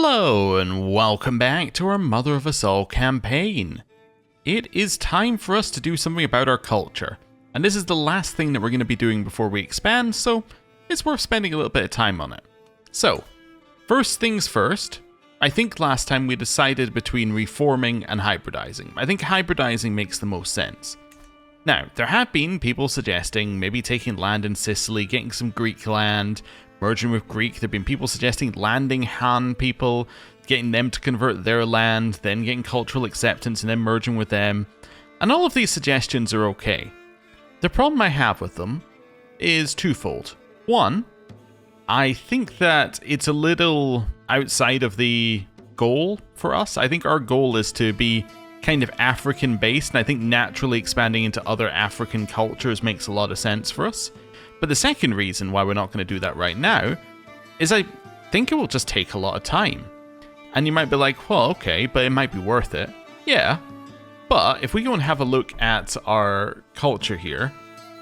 Hello and welcome back to our Mother of Us All campaign. It is time for us to do something about our culture, and this is the last thing that we're going to be doing before we expand, so it's worth spending a little bit of time on it. So, first things first, I think last time we decided between reforming and hybridizing. I think hybridizing makes the most sense. Now, there have been people suggesting maybe taking land in Sicily, getting some Greek land, merging with Greek. There have been people suggesting landing Han people, getting them to convert their land, then getting cultural acceptance and then merging with them. And all of these suggestions are okay. The problem I have with them is twofold. One, I think that it's a little outside of the goal for us. I think our goal is to be kind of African based, and I think naturally expanding into other African cultures makes a lot of sense for us. But the second reason why we're not going to do that right now is I think it will just take a lot of time. And you might be like, well, okay, but it might be worth it. Yeah, but if we go and have a look at our culture here,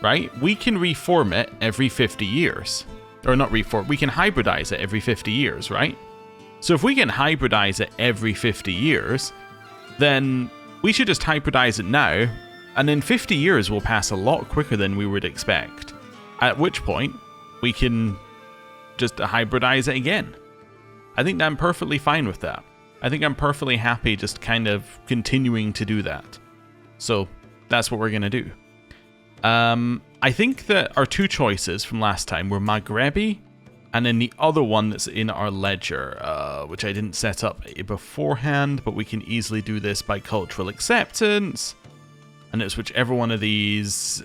right, we can reform it every 50 years. Or not reform, we can hybridize it every 50 years, right? So if we can hybridize it every 50 years, then we should just hybridize it now, and in 50 years will pass a lot quicker than we would expect. At which point, we can just hybridize it again. I think that I'm perfectly fine with that. I think I'm perfectly happy just kind of continuing to do that. So that's what we're going to do. I think that our two choices from last time were Maghrebi, and then the other one that's in our ledger, which I didn't set up beforehand, but we can easily do this by cultural acceptance. And it's whichever one of these...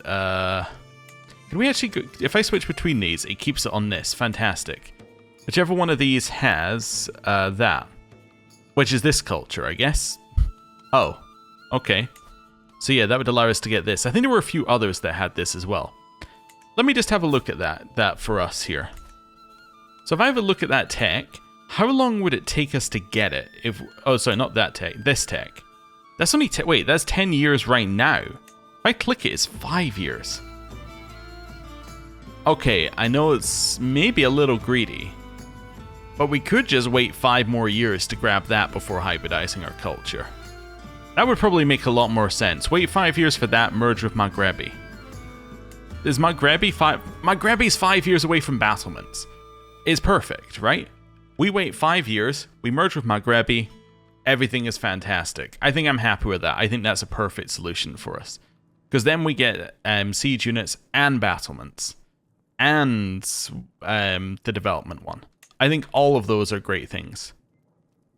Can we actually go, if I switch between these, it keeps it on this. Fantastic. Whichever one of these has that, which is this culture, I guess. Oh, okay. So yeah, that would allow us to get this. I think there were a few others that had this as well. Let me just have a look at that for us here. So if I have a look at that tech, how long would it take us to get it? If oh, sorry, not that tech, this tech. That's only, wait, that's 10 years right now. If I click it, it's 5 years. Okay, I know it's maybe a little greedy, but we could just wait 5 more years to grab that before hybridizing our culture. That would probably make a lot more sense. Wait 5 years for that, merge with Maghrebi. Is Maghrebi's 5 years away from battlements. It's perfect, right? We wait 5 years, we merge with Maghrebi, everything is fantastic. I think I'm happy with that. I think that's a perfect solution for us. Because then we get siege units and battlements. And the development one. I think all of those are great things.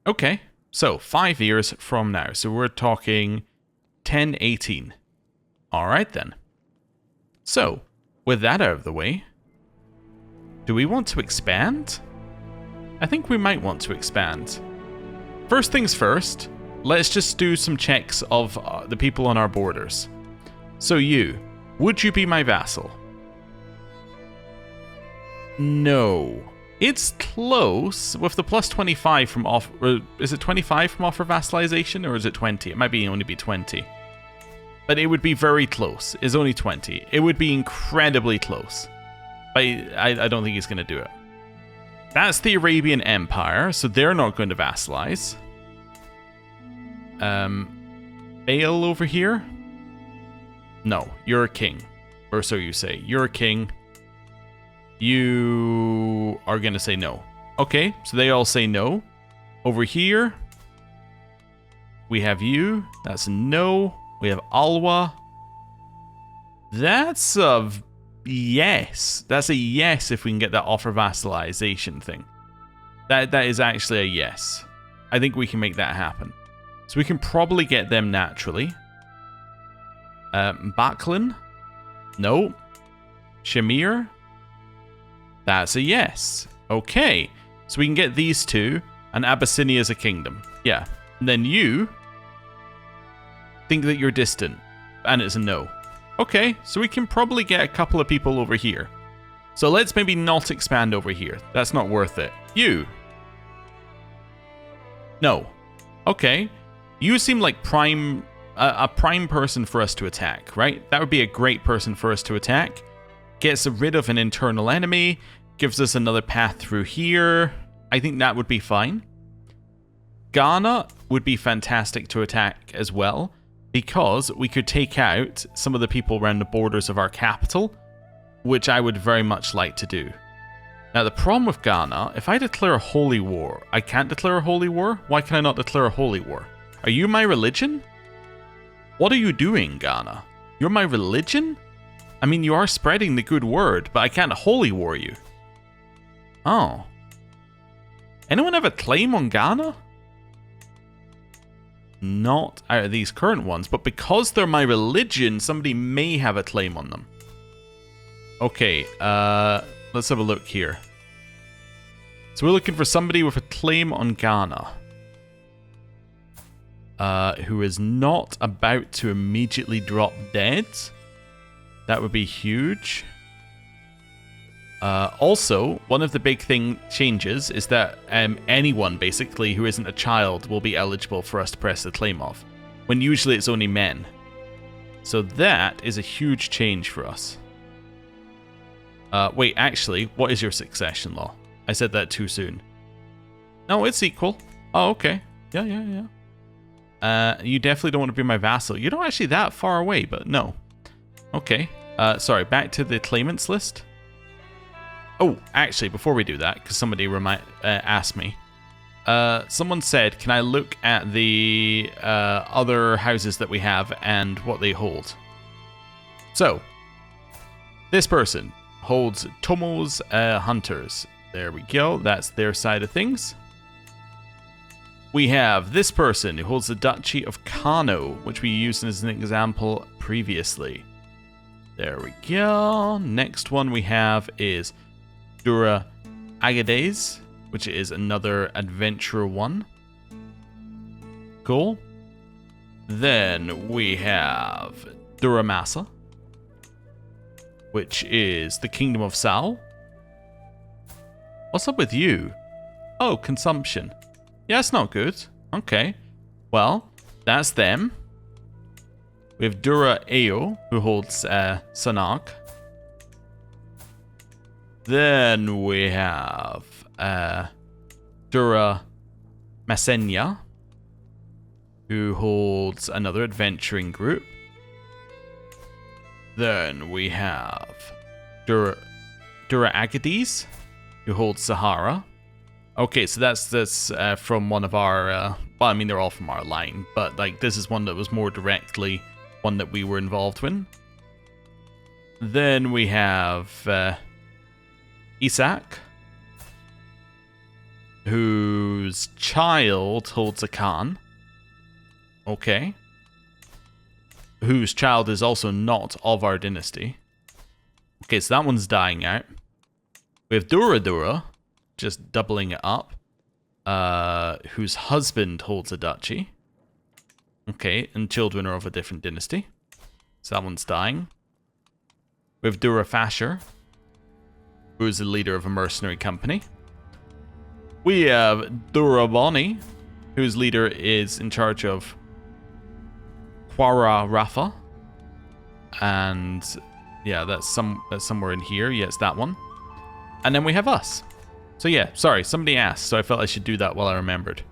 Okay, so 5 years from now. So we're talking 1018. Alright then. So, with that out of the way, do we want to expand? I think we might want to expand. First things first, let's just do some checks of the people on our borders. So you, would you be my vassal? No. It's close with the plus 25 from offer. Is it 25 from offer vassalization or is it 20? It might only be 20. But it would be very close. It's only 20. It would be incredibly close. But I don't think he's going to do it. That's the Arabian Empire, so they're not going to vassalize. Baal over here? No, you're a king. Or so you say. You're a king. You are going to say no. Okay, so they all say no. Over here, we have you. That's a no. We have Alwa. That's a yes. That's a yes if we can get that offer vassalization thing. That is actually a yes. I think we can make that happen. So we can probably get them naturally. Baklin? No. Shamir? That's a yes. Okay. So we can get these two, and Abyssinia as a kingdom. Yeah. And then you think that you're distant, and it's a no. Okay, so we can probably get a couple of people over here. So let's maybe not expand over here. That's not worth it. You. No. Okay. You seem like a prime person for us to attack, right? That would be a great person for us to attack. Gets rid of an internal enemy, gives us another path through here. I think that would be fine. Ghana would be fantastic to attack as well, because we could take out some of the people around the borders of our capital, which I would very much like to do. Now, the problem with Ghana, if I declare a holy war, I can't declare a holy war? Why can I not declare a holy war? Are you my religion? What are you doing, Ghana? You're my religion? I mean, you are spreading the good word, but I can't holy war you. Oh. Anyone have a claim on Ghana? Not out of these current ones, but because they're my religion, somebody may have a claim on them. Okay, let's have a look here. So we're looking for somebody with a claim on Ghana. Who is not about to immediately drop dead. That would be huge. Also, one of the big changes is that anyone, basically, who isn't a child will be eligible for us to press the claim of, when usually it's only men. So that is a huge change for us. Wait, actually, what is your succession law? I said that too soon. No, it's equal. Oh, okay. Yeah. You definitely don't want to be my vassal. You're not actually that far away, but no. Okay. Sorry, back to the claimants list. Oh, actually, before we do that, because somebody asked me, someone said, can I look at the other houses that we have and what they hold? So, this person holds Tomo's Hunters. There we go. That's their side of things. We have this person who holds the Duchy of Kano, which we used as an example previously. There we go. Next one we have is Dura Agades, which is another adventurer one. Cool. Then we have Duramasa, which is the Kingdom of Sal. What's up with you? Oh, consumption. Yeah, that's not good. Okay. Well, that's them. We have Dura Eo, who holds Sanag. Then we have Dura Masenya, who holds another adventuring group. Then we have Dura Agades, who holds Sahara. Okay, so that's from one of our... well, I mean, they're all from our line, but like this is one that was more directly one that we were involved in. Then we have Isaac, whose child holds a Khan. Okay. Whose child is also not of our dynasty. Okay, so that one's dying out. We have Dura, just doubling it up, whose husband holds a duchy. Okay, and children are of a different dynasty. So that one's dying. We have Dura Fasher, who is the leader of a mercenary company. We have Dura Boni, whose leader is in charge of Quara Rafa. And yeah, that's somewhere in here. Yeah, it's that one. And then we have us. So yeah, sorry, somebody asked, so I felt I should do that while I remembered.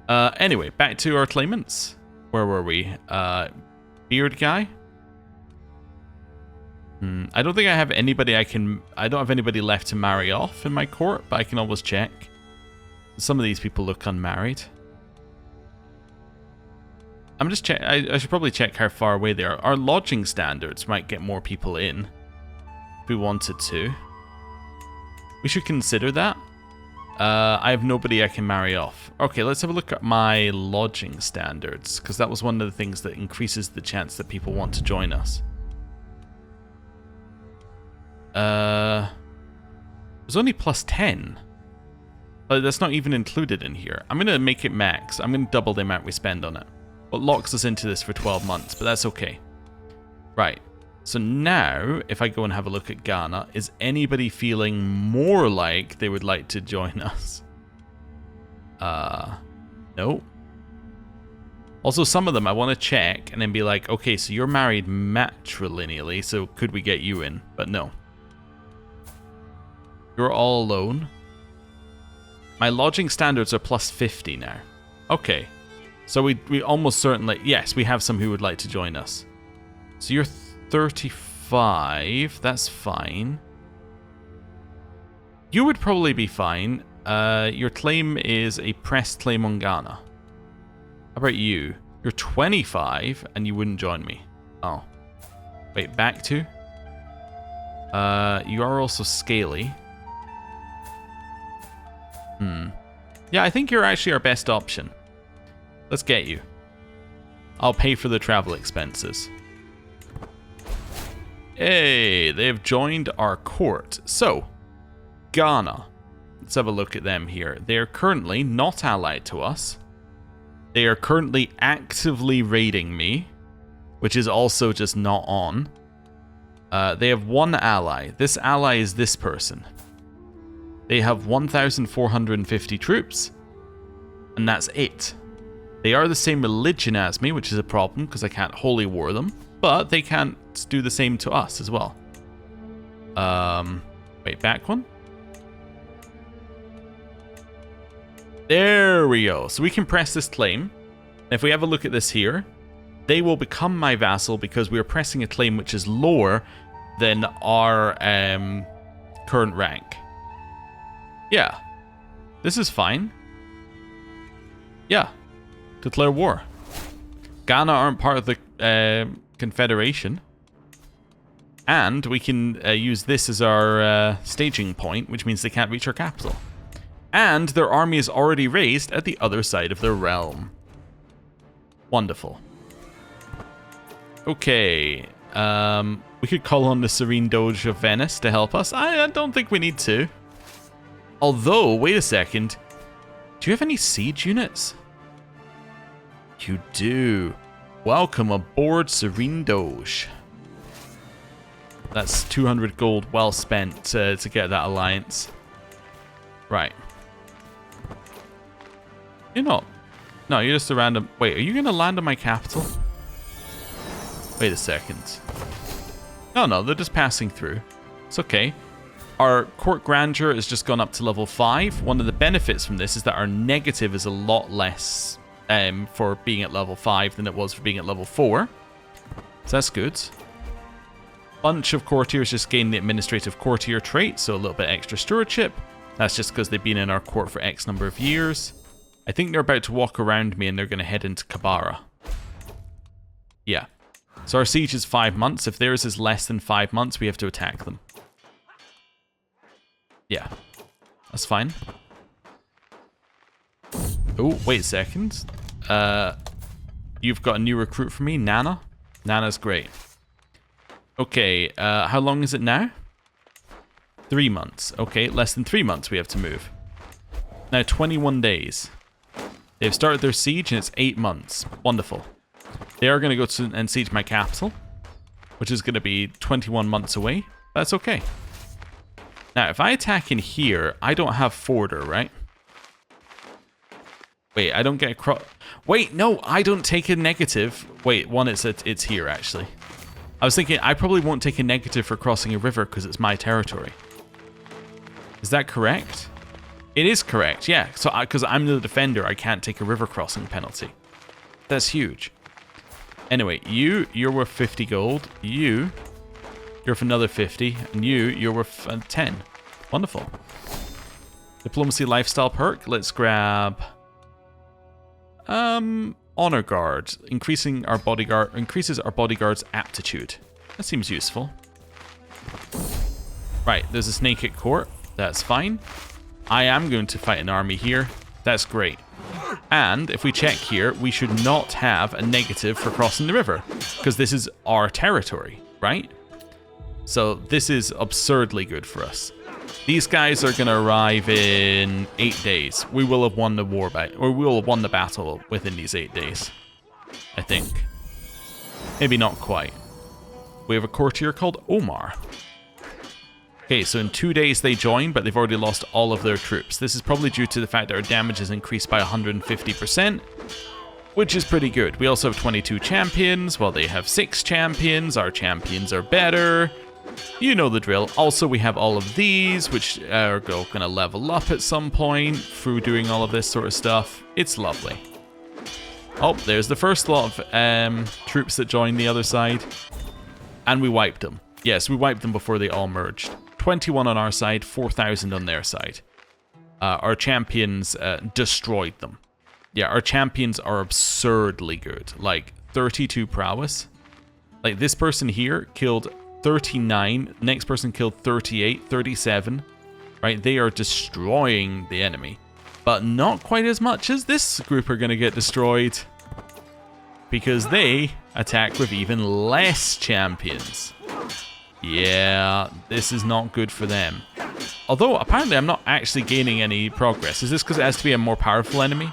Anyway, back to our claimants. Where were we? Beard guy? I don't think I have anybody I don't have anybody left to marry off in my court, but I can always check. Some of these people look unmarried. I'm just I should probably check how far away they are. Our lodging standards might get more people in if we wanted to. We should consider that. I have nobody I can marry off. Okay, let's have a look at my lodging standards, because that was one of the things that increases the chance that people want to join us. There's only plus 10. But that's not even included in here. I'm going to make it max. I'm going to double the amount we spend on it. What locks us into this for 12 months, but that's okay. Right. So now, if I go and have a look at Ghana, is anybody feeling more like they would like to join us? No. Also, some of them I want to check and then be like, okay, so you're married matrilineally, so could we get you in? But no. You're all alone. My lodging standards are plus 50 now. Okay. So we almost certainly... Yes, we have some who would like to join us. So you're 35. That's fine. You would probably be fine. Your claim is a pressed claim on Ghana. How about you? You're 25 and you wouldn't join me. Oh. Wait, back to? You are also scaly. Yeah, I think you're actually our best option. Let's get you. I'll pay for the travel expenses. Hey, they've joined our court. So, Ghana. Let's have a look at them here. They are currently not allied to us. They are currently actively raiding me, which is also just not on. They have one ally. This ally is this person. They have 1,450 troops, and that's it. They are the same religion as me, which is a problem because I can't holy war them, but they can't do the same to us as well. Wait, back one? There we go. So we can press this claim. If we have a look at this here, they will become my vassal because we are pressing a claim which is lower than our current rank. Yeah. This is fine. Yeah. Declare war. Ghana aren't part of the Confederation. And we can use this as our staging point, which means they can't reach our capital. And their army is already raised at the other side of their realm. Wonderful. Okay. We could call on the Serene Doge of Venice to help us. I don't think we need to. Although, wait a second. Do you have any siege units? You do. Welcome aboard, Serene Doge. That's 200 gold well spent to get that alliance. Right. You're not. No, you're just a random... Wait, are you going to land on my capital? Wait a second. No, they're just passing through. It's okay. Our court grandeur has just gone up to level 5. One of the benefits from this is that our negative is a lot less for being at level 5 than it was for being at level 4. So that's good. Bunch of courtiers just gained the administrative courtier trait, so a little bit extra stewardship. That's just because they've been in our court for X number of years. I think they're about to walk around me and they're going to head into Kabara. Yeah. So our siege is 5 months. If theirs is less than 5 months, we have to attack them. Yeah. That's fine. Oh, wait a second. You've got a new recruit for me, Nana. Nana's great. Okay, how long is it now? 3 months. Okay, less than 3 months we have to move. Now, 21 days. They've started their siege and it's 8 months. Wonderful. They are going to go to and siege my capital, which is going to be 21 months away. That's okay. Now, if I attack in here, I don't have forder, right? Wait, I don't get a cross. Wait, no, I don't take a negative. Wait, one, it's here, actually. I was thinking I probably won't take a negative for crossing a river because it's my territory. Is that correct? It is correct, yeah. So, because I'm the defender, I can't take a river crossing penalty. That's huge. Anyway, you're worth 50 gold. You're worth another 50. And you're worth 10. Wonderful. Diplomacy lifestyle perk. Let's grab... Honor Guard. Increases our bodyguard's aptitude. That seems useful. Right, there's a snake at court. That's fine. I am going to fight an army here. That's great. And if we check here, we should not have a negative for crossing the river, because this is our territory, right? So this is absurdly good for us. These guys are going to arrive in 8 days. We will have won the war or we will have won the battle within these 8 days, I think. Maybe not quite. We have a courtier called Omar. Okay, so in 2 days they join, but they've already lost all of their troops. This is probably due to the fact that our damage has increased by 150%, which is pretty good. We also have 22 champions, while they have 6 champions. Our champions are better. You know the drill. Also, we have all of these, which are going to level up at some point through doing all of this sort of stuff. It's lovely. Oh, there's the first lot of troops that joined the other side. And we wiped them. Yes, we wiped them before they all merged. 21 on our side, 4,000 on their side. Our champions destroyed them. Yeah, our champions are absurdly good. Like, 32 prowess. Like, this person here killed 39. Next person killed 38, 37. Right? They are destroying the enemy. But not quite as much as this group are going to get destroyed. Because they attack with even less champions. Yeah, this is not good for them. Although, apparently I'm not actually gaining any progress. Is this because it has to be a more powerful enemy?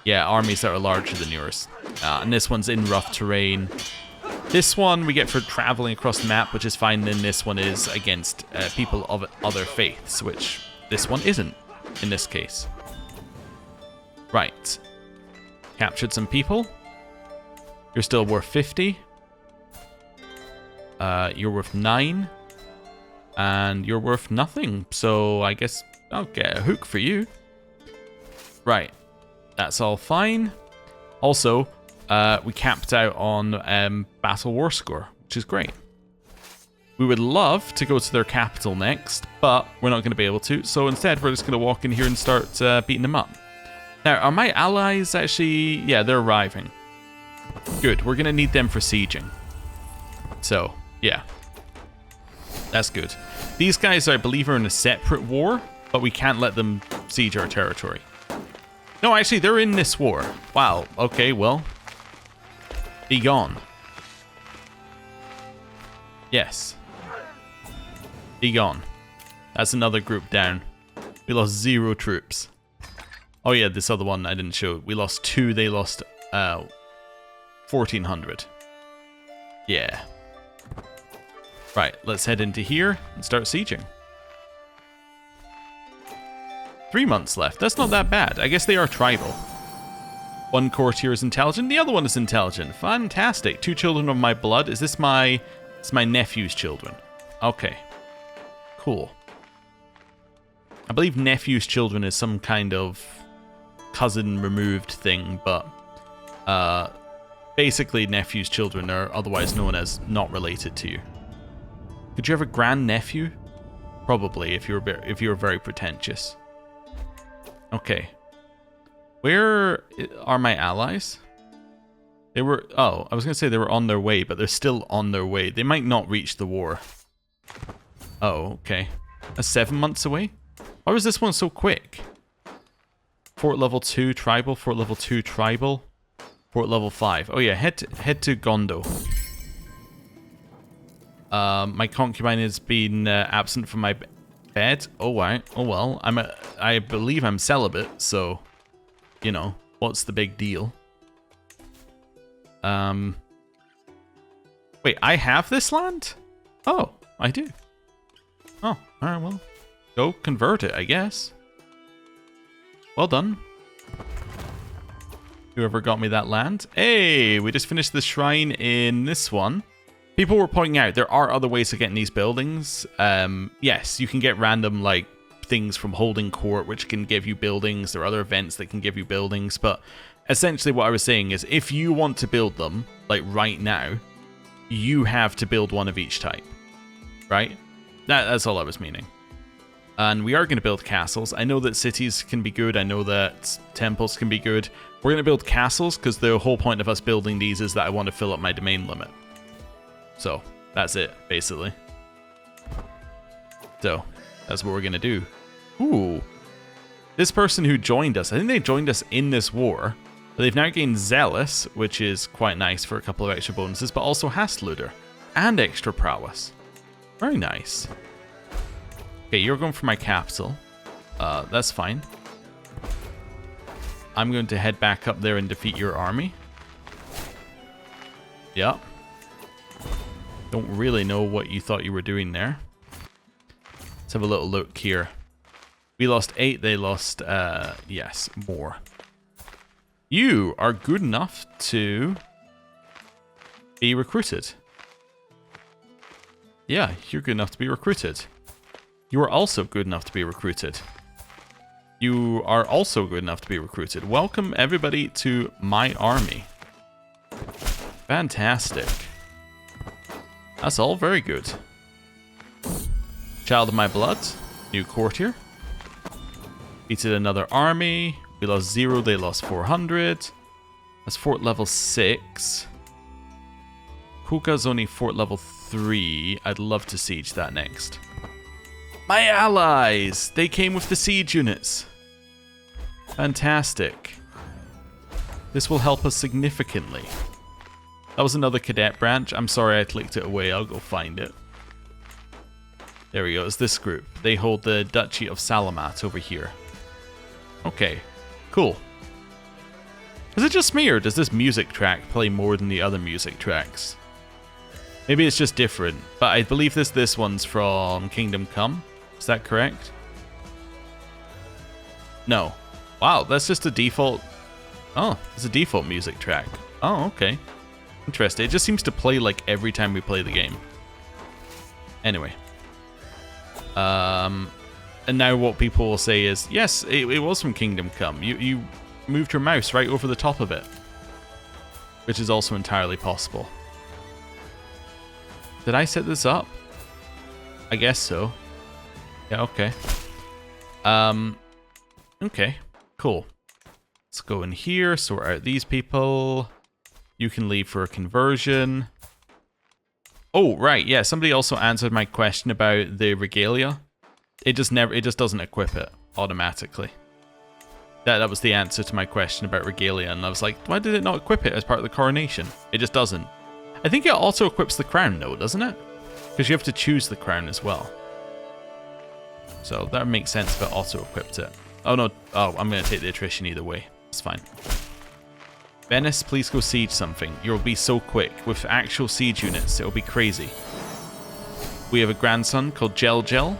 Yeah, armies that are larger than yours. And this one's in rough terrain. This one we get for traveling across the map, which is fine. And this one is against people of other faiths, which this one isn't in this case. Right. Captured some people. You're still worth 50. You're worth 9. And you're worth nothing. So I guess I'll get a hook for you. Right. That's all fine. Also, we capped out on Battle War Score, which is great. We would love to go to their capital next, but we're not going to be able to. So instead, we're just going to walk in here and start beating them up. Now, are my allies actually... Yeah, they're arriving. Good. We're going to need them for sieging. So, yeah. That's good. These guys, I believe, are in a separate war, but we can't let them siege our territory. No, actually, they're in this war. Wow. Okay, well. Be gone. Yes. Be gone. That's another group down. We lost 0 troops. Oh yeah, this other one I didn't show. We lost 2, they lost 1,400. Yeah. Right, let's head into here and start sieging. 3 months left. That's not that bad. I guess they are tribal. One courtier is intelligent, the other one is intelligent. Fantastic. 2 children of my blood. Is this my... It's my nephew's children. Okay. Cool. I believe nephew's children is some kind of cousin removed thing, but basically nephew's children are otherwise known as not related to you. Could you have a grand nephew? Probably, if you're very pretentious. Okay. Where are my allies? They were... Oh, I was going to say they were on their way, but they're still on their way. They might not reach the war. Oh, okay. That's 7 months away? Why was this one so quick? Fort level 2 tribal, fort level 2 tribal, fort level 5. Oh yeah, head to Gondo. My concubine has been absent from my bed. Oh wow. Oh well. I believe I'm celibate, so you know, what's the big deal? Wait, I have this land? Oh, I do. Oh, alright, well. Go convert it, I guess. Well done. Whoever got me that land. Hey, we just finished the shrine in this one. People were pointing out there are other ways of getting these buildings. Yes, you can get random, like, things from holding court, which can give you buildings. There are other events that can give you buildings. But essentially what I was saying is if you want to build them, like right now, you have to build one of each type. Right? That's all I was meaning. And we are going to build castles. I know that cities can be good. I know that temples can be good. We're going to build castles because the whole point of us building these is that I want to fill up my domain limit. So, that's it, basically. So, that's what we're going to do. Ooh. This person who joined us, I think they joined us in this war. But they've now gained Zealous, which is quite nice for a couple of extra bonuses, but also Hastlooter and extra prowess. Very nice. Okay, you're going for my capital. That's fine. I'm going to head back up there and defeat your army. Yep. Don't really know what you thought you were doing there. Let's have a little look here. We lost 8, they lost, yes, more. You are good enough to be recruited. Yeah, you're good enough to be recruited. You are also good enough to be recruited. You are also good enough to be recruited. Welcome everybody to my army. Fantastic. That's all very good. Child of my blood. New courtier. Defeated another army. We lost 0, they lost 400. That's fort level 6. Kuka's only fort level 3. I'd love to siege that next. My allies! They came with the siege units. Fantastic. This will help us significantly. That was another cadet branch. I'm sorry I clicked it away. I'll go find it. There we go. It's this group. They hold the Duchy of Salamat over here. Okay. Cool. Is it just me, or does this music track play more than the other music tracks? Maybe it's just different, but I believe this one's from Kingdom Come. Is that correct? No. Wow, that's just a default... Oh, it's a default music track. Oh, okay. Interesting. It just seems to play like every time we play the game. Anyway. And now what people will say is, yes, it was from Kingdom Come. You moved your mouse right over the top of it. Which is also entirely possible. Did I set this up? I guess so. Yeah, okay. Okay, cool. Let's go in here, sort out these people. You can leave for a conversion. Oh, right, yeah, somebody also answered my question about the regalia. It just doesn't equip it automatically. That was the answer to my question about regalia, and I was like, why did it not equip it as part of the coronation? It just doesn't. I think it also equips the crown though, doesn't it? Because you have to choose the crown as well. So that makes sense if it auto-equipped it. Oh no, oh, I'm going to take the attrition either way. It's fine. Venice, please go siege something. You'll be so quick. With actual siege units, it'll be crazy. We have a grandson called Gel Gel.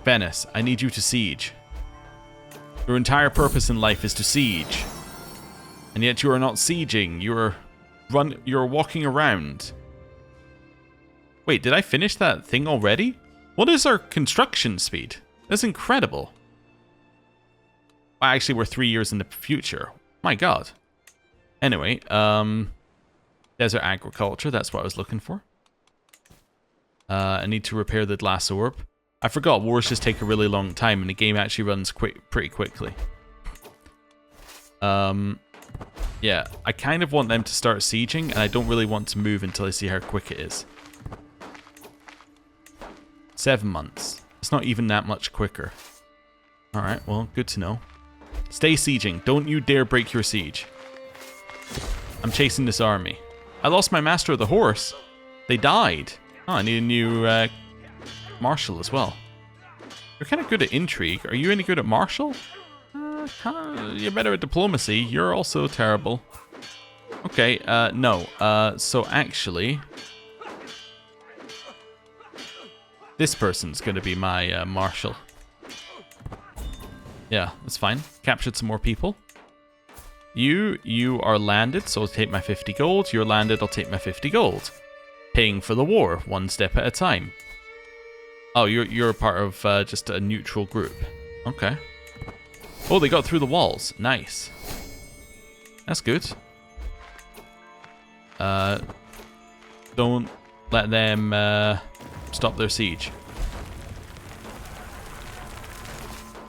Venice, I need you to siege. Your entire purpose in life is to siege. And yet you are not sieging. You're walking around. Wait, did I finish that thing already? What is our construction speed? That's incredible. Well, actually, we're 3 years in the future. My god. Anyway, desert agriculture, that's what I was looking for. I need to repair the glass orb. I forgot, wars just take a really long time, and the game actually runs pretty quickly. Yeah, I kind of want them to start sieging, and I don't really want to move until I see how quick it is. 7 months. It's not even that much quicker. Alright, well, good to know. Stay sieging. Don't you dare break your siege. I'm chasing this army. I lost my master of the horse. They died. Oh, I need a new marshal as well. You're kind of good at intrigue. Are you any good at marshal? You're better at diplomacy. You're also terrible. Okay, no. So actually... this person's going to be my marshal. Yeah, that's fine. Captured some more people. You are landed, so I'll take my 50 gold. You're landed, I'll take my 50 gold. Paying for the war, one step at a time. Oh, you're part of just a neutral group. Okay. Oh, they got through the walls. Nice. That's good. Don't let them stop their siege.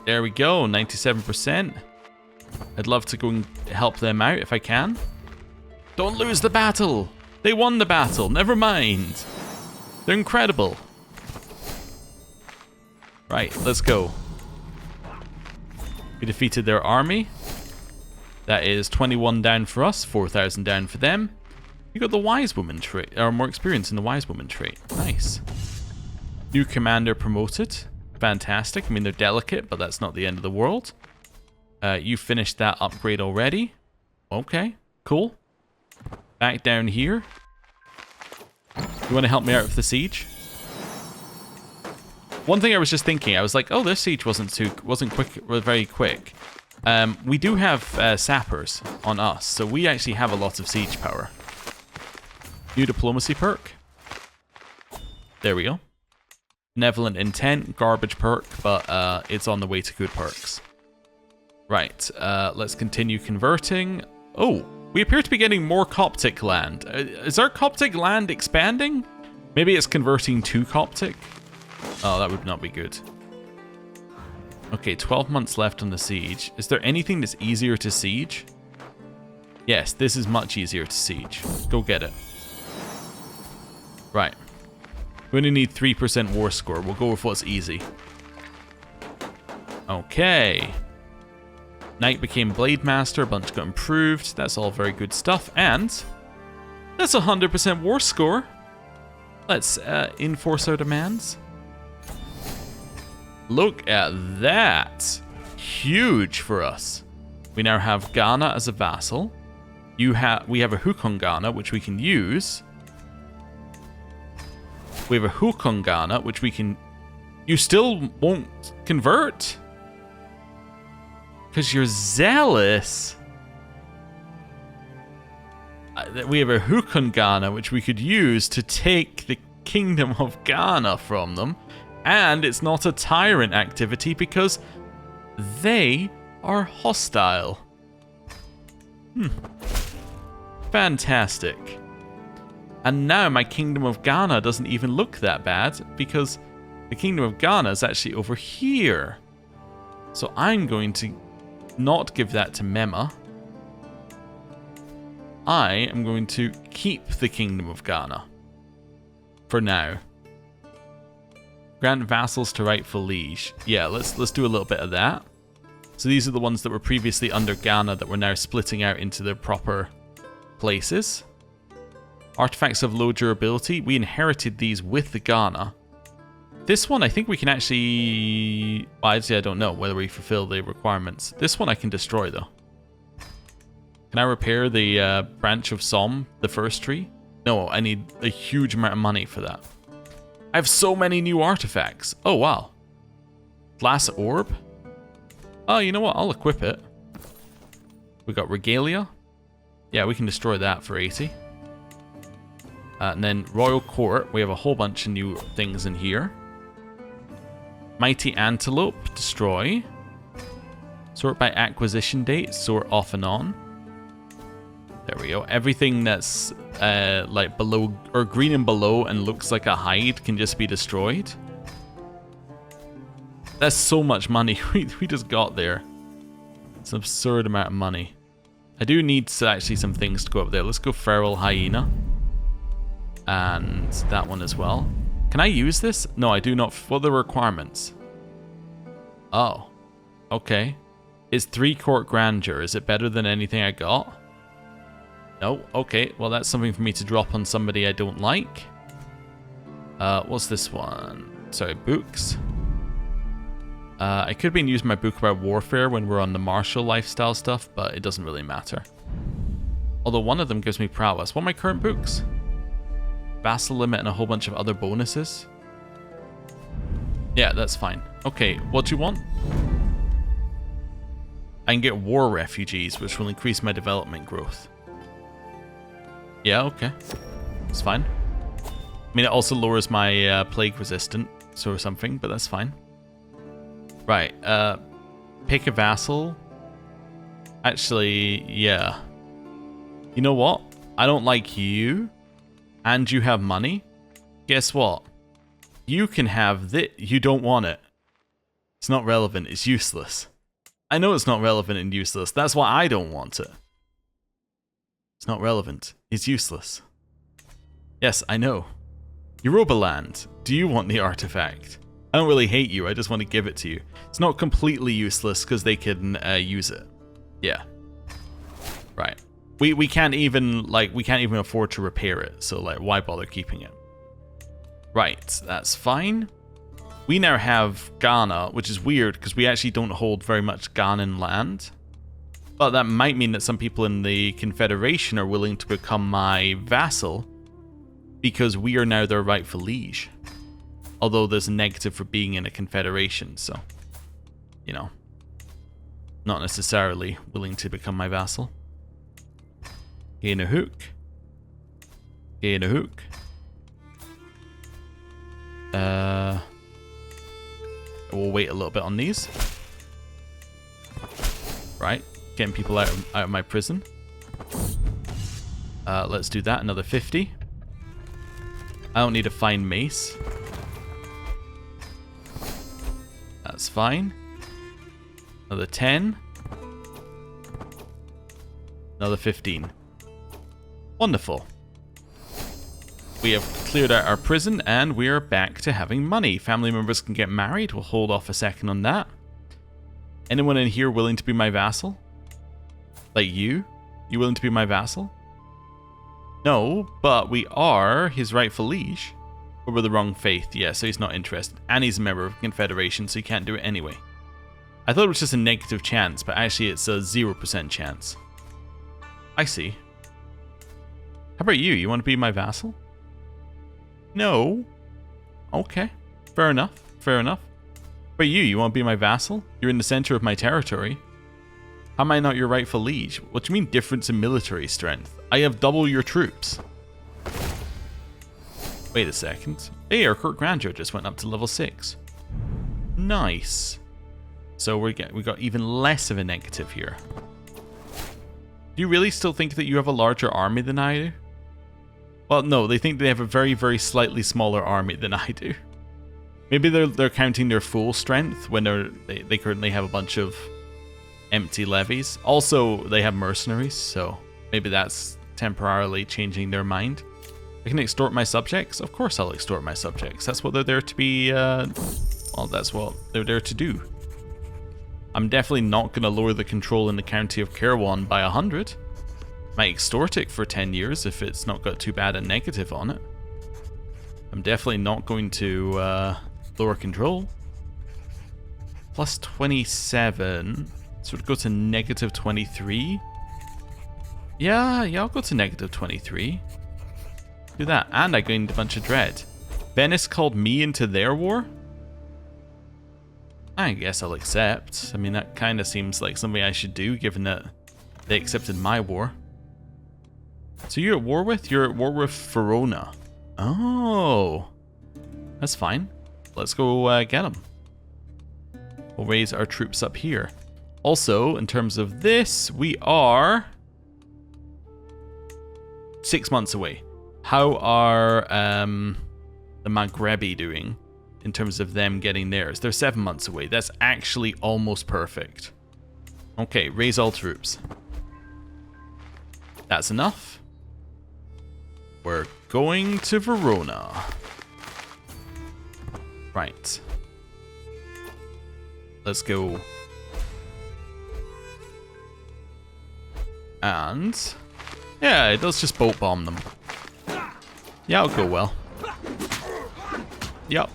There we go, 97%. I'd love to go and help them out if I can. Don't lose the battle. They won the battle. Never mind. They're incredible. Right, let's go. We defeated their army. That is 21 down for us, 4,000 down for them. We got the wise woman trait, or more experience in the wise woman trait. Nice. New commander promoted. Fantastic. I mean, they're delicate, but that's not the end of the world. You finished that upgrade already. Okay, cool. Back down here. You want to help me out with the siege? One thing I was just thinking, I was like, oh, this siege wasn't very quick. We do have sappers on us, so we actually have a lot of siege power. New diplomacy perk. There we go. Benevolent Intent, garbage perk, but it's on the way to good perks. Right, let's continue converting. Oh, we appear to be getting more Coptic land. Is our Coptic land expanding? Maybe it's converting to Coptic? Oh, that would not be good. Okay, 12 months left on the siege. Is there anything that's easier to siege? Yes, this is much easier to siege. Go get it. Right. We only need 3% war score. We'll go with what's easy. Okay. Knight became Blade Master. A bunch got improved. That's all very good stuff. And that's 100% war score. Let's enforce our demands. Look at that. Huge for us. We now have Ghana as a vassal. We have a hook on Ghana, which we can use. We have a hook on Ghana, which we can... You still won't convert? Because you're zealous. We have a hook on Ghana, which we could use to take the Kingdom of Ghana from them. And it's not a tyrant activity because they are hostile. Fantastic. And now my Kingdom of Ghana doesn't even look that bad because the Kingdom of Ghana is actually over here. So I'm going to not give that to Mema. I am going to keep the Kingdom of Ghana. For now. Grant vassals to rightful liege. Yeah, let's do a little bit of that. So these are the ones that were previously under Ghana that we're now splitting out into their proper places. Artifacts of low durability. We inherited these with the Ghana. This one, I think we can actually... I don't know whether we fulfill the requirements. This one I can destroy, though. Can I repair the branch of Somme, the first tree? No, I need a huge amount of money for that. I have so many new artifacts. Oh, wow. Glass orb? Oh, you know what? I'll equip it. We got Regalia. Yeah, we can destroy that for 80. And then Royal Court. We have a whole bunch of new things in here. Mighty Antelope. Destroy. Sort by acquisition date. Sort off and on. There we go. Everything that's like below or green and below and looks like a hide can just be destroyed. That's so much money we just got there. It's an absurd amount of money. I do need actually some things to go up there. Let's go Feral Hyena. And that one as well. Can I use this? No, I do not. What are the requirements? Oh. Okay. It's 3 court grandeur. Is it better than anything I got? No. Okay. Well, that's something for me to drop on somebody I don't like. What's this one? Sorry, books. I could have been using my book about warfare when we're on the martial lifestyle stuff, but it doesn't really matter. Although one of them gives me prowess. What are my current books? Vassal limit and a whole bunch of other bonuses. Yeah, that's fine. Okay, what do you want? I can get war refugees, which will increase my development growth. Yeah, okay. It's fine. I mean, it also lowers my plague resistance or something, but that's fine. Right, pick a vassal. Actually, yeah. You know what? I don't like you, and you have money. Guess what? You can have this. You don't want it. It's not relevant. It's useless. I know it's not relevant and useless. That's why I don't want it. It's not relevant. It's useless. Yes, I know. Yorubaland. Do you want the artifact? I don't really hate you. I just want to give it to you. It's not completely useless because they can use it. Yeah. Right. We can't even afford to repair it. So like, why bother keeping it? Right. That's fine. We now have Ghana, which is weird because we actually don't hold very much Ghanan land. But that might mean that some people in the Confederation are willing to become my vassal because we are now their rightful liege. Although there's a negative for being in a confederation, so, you know, not necessarily willing to become my vassal. Gain a hook. Gain a hook. We'll wait a little bit on these. Right. Getting people out of my prison. Let's do that. Another 50. I don't need a fine mace. That's fine. Another 10. Another 15. Wonderful. We have cleared out our prison and we are back to having money. Family members can get married. We'll hold off a second on that. Anyone in here willing to be my vassal? Like you? You willing to be my vassal? No, but we are his rightful liege. Or we're the wrong faith. Yeah, so he's not interested. And he's a member of the Confederation, so he can't do it anyway. I thought it was just a negative chance, but actually it's a 0% chance. I see. How about you? You want to be my vassal? No. Okay. Fair enough. Fair enough. But you want to be my vassal? You're in the center of my territory. How am I not your rightful liege? What do you mean difference in military strength? I have double your troops. Wait a second. Hey, our court grandeur just went up to level 6. Nice. So we got even less of a negative here. Do you really still think that you have a larger army than I do? Well, no, they think they have a very, very slightly smaller army than I do. Maybe they're counting their full strength when they currently have a bunch of empty levies. Also, they have mercenaries, so maybe that's temporarily changing their mind. I can extort my subjects? Of course I'll extort my subjects. That's what they're there to be, well, that's what they're there to do. I'm definitely not going to lower the control in the county of Caerwan by 100. Might extort it for 10 years if it's not got too bad a negative on it. I'm definitely not going to lower control. Plus 27. So it'd go to negative 23. Yeah, I'll go to negative 23. Do that. And I gained a bunch of dread. Venice called me into their war? I guess I'll accept. I mean, that kind of seems like something I should do, given that they accepted my war. So you're at war with? You're at war with Verona. Oh. That's fine. Let's go get them. We'll raise our troops up here. Also, in terms of this, we are 6 months away. How are the Maghrebi doing in terms of them getting theirs? They're 7 months away. That's actually almost perfect. Okay, raise all troops. That's enough. We're going to Verona. Right. Let's go. And yeah, it does just boat bomb them. Yeah, it'll go well. Yep.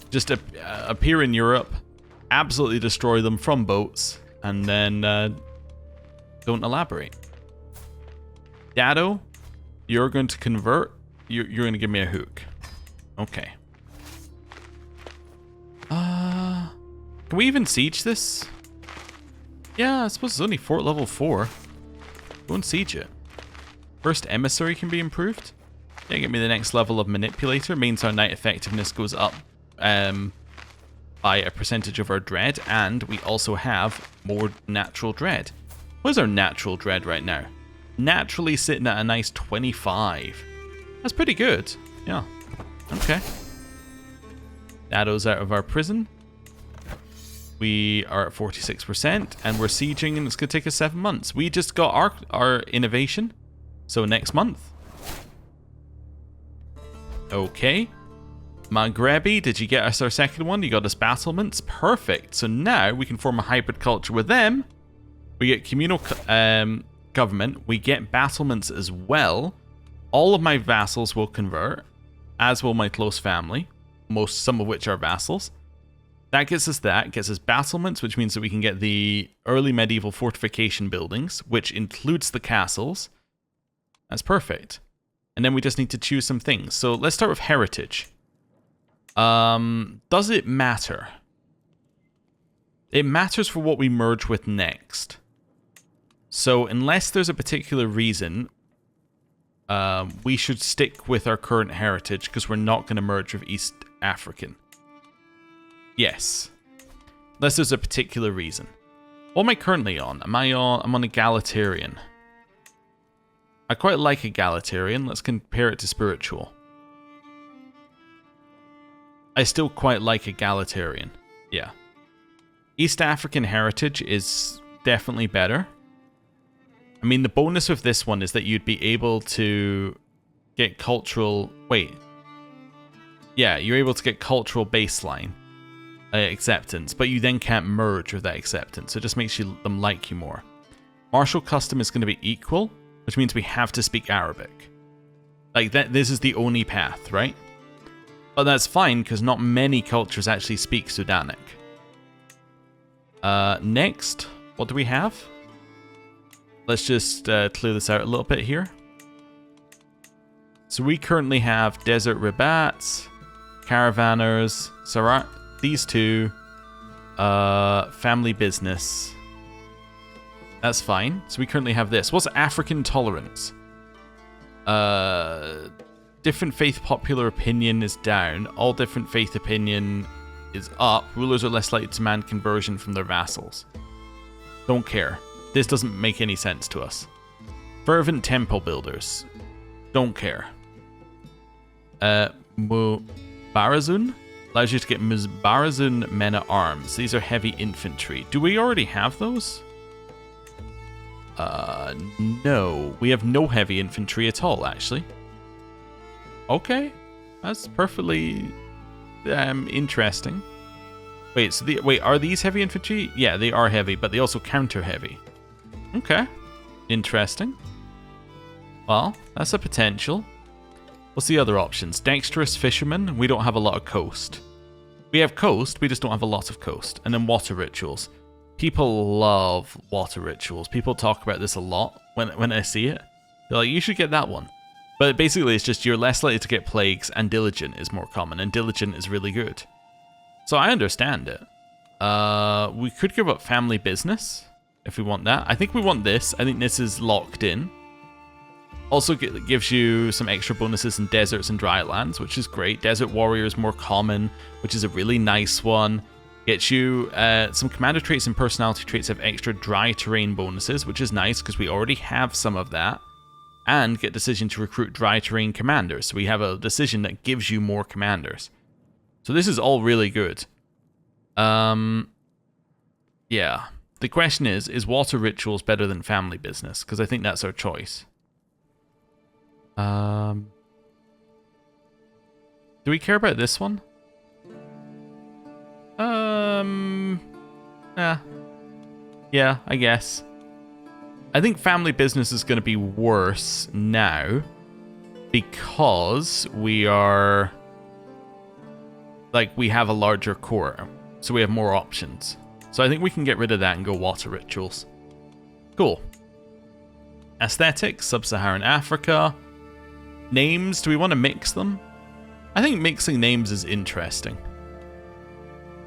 Just appear in Europe, absolutely destroy them from boats, and then don't elaborate. Dado, you're going to convert. You're going to give me a hook. Okay. Can we even siege this? Yeah, I suppose it's only level 4. Go and siege it. First emissary can be improved. Yeah, get me the next level of manipulator. Means our knight effectiveness goes up by a percentage of our dread, and we also have more natural dread. What is our natural dread right now? Naturally sitting at a nice 25. That's pretty good. Yeah. Okay. Dado's out of our prison. We are at 46%, and we're sieging, and it's going to take us 7 months. We just got our innovation, so next month. Okay. Maghrebi, did you get us our second one? You got us battlements? Perfect. So now we can form a hybrid culture with them. We get communal government. We get battlements as well. All of my vassals will convert, as will my close family, some of which are vassals. That gets us battlements, which means that we can get the early medieval fortification buildings, which includes the castles. That's perfect. And then we just need to choose some things. So let's start with heritage. Does it matter? It matters for what we merge with next. So unless there's a particular reason, we should stick with our current heritage because we're not going to merge with East African. Yes. Unless there's a particular reason. What am I currently on? I'm on egalitarian. I quite like egalitarian. Let's compare it to spiritual. I still quite like egalitarian. Yeah. East African heritage is definitely better. I mean, the bonus with this one is that you'd be able to get cultural... Wait. Yeah, you're able to get cultural baseline acceptance, but you then can't merge with that acceptance, so it just makes them like you more. Martial custom is going to be equal, which means we have to speak Arabic. Like, this is the only path, right? But that's fine, because not many cultures actually speak Sudanic. Next, what do we have? Let's just clear this out a little bit here. So we currently have Desert Rabats, Caravanners, Sarat, these two, Family Business. That's fine. So we currently have this. What's African Tolerance? Different faith popular opinion is down. All different faith opinion is up. Rulers are less likely to demand conversion from their vassals. Don't care. This doesn't make any sense to us. Fervent temple builders. Don't care. Barazun allows you to get Barazun men at arms. These are heavy infantry. Do we already have those? No. We have no heavy infantry at all, actually. Okay. That's perfectly interesting. Wait, so are these heavy infantry? Yeah, they are heavy, but they also counter heavy. Okay. Interesting. Well, that's a potential. What's the other options? Dexterous fishermen. We don't have a lot of coast. We have coast, we just don't have a lot of coast. And then water rituals. People love water rituals. People talk about this a lot when I see it. They're like, you should get that one. But basically, it's just you're less likely to get plagues, and diligent is more common, and diligent is really good. So I understand it. We could give up family business if we want that. I think we want this. I think this is locked in. Also gives you some extra bonuses in deserts and dry lands, which is great. Desert Warrior is more common, which is a really nice one. Gets you some commander traits and personality traits have extra dry terrain bonuses, which is nice because we already have some of that. And get decision to recruit dry terrain commanders. So we have a decision that gives you more commanders. So this is all really good. Yeah. The question is water rituals better than family business? Because I think that's our choice. Do we care about this one? Yeah, I guess. I think family business is going to be worse now because we are we have a larger core, so we have more options. So I think we can get rid of that and go water rituals. Cool. Aesthetics, Sub-Saharan Africa. Names, do we want to mix them? I think mixing names is interesting.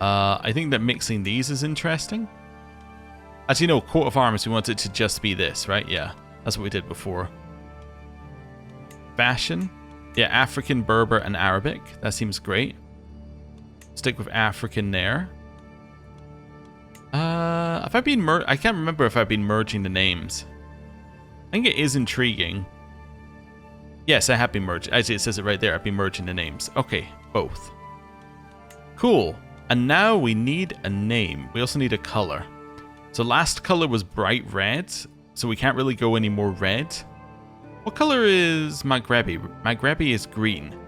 I think that mixing these is interesting. Actually, no, coat of arms, we want it to just be this, right? Yeah, that's what we did before. Fashion. Yeah, African, Berber, and Arabic. That seems great. Stick with African there. Have I been I can't remember if I've been merging the names. I think it is intriguing. Yes, I have been merging. Actually, it says it right there. I've been merging the names. Okay, both. Cool. And now we need a name. We also need a color. So last color was bright red, so we can't really go any more red. What color is Maghrebi? Maghrebi is green.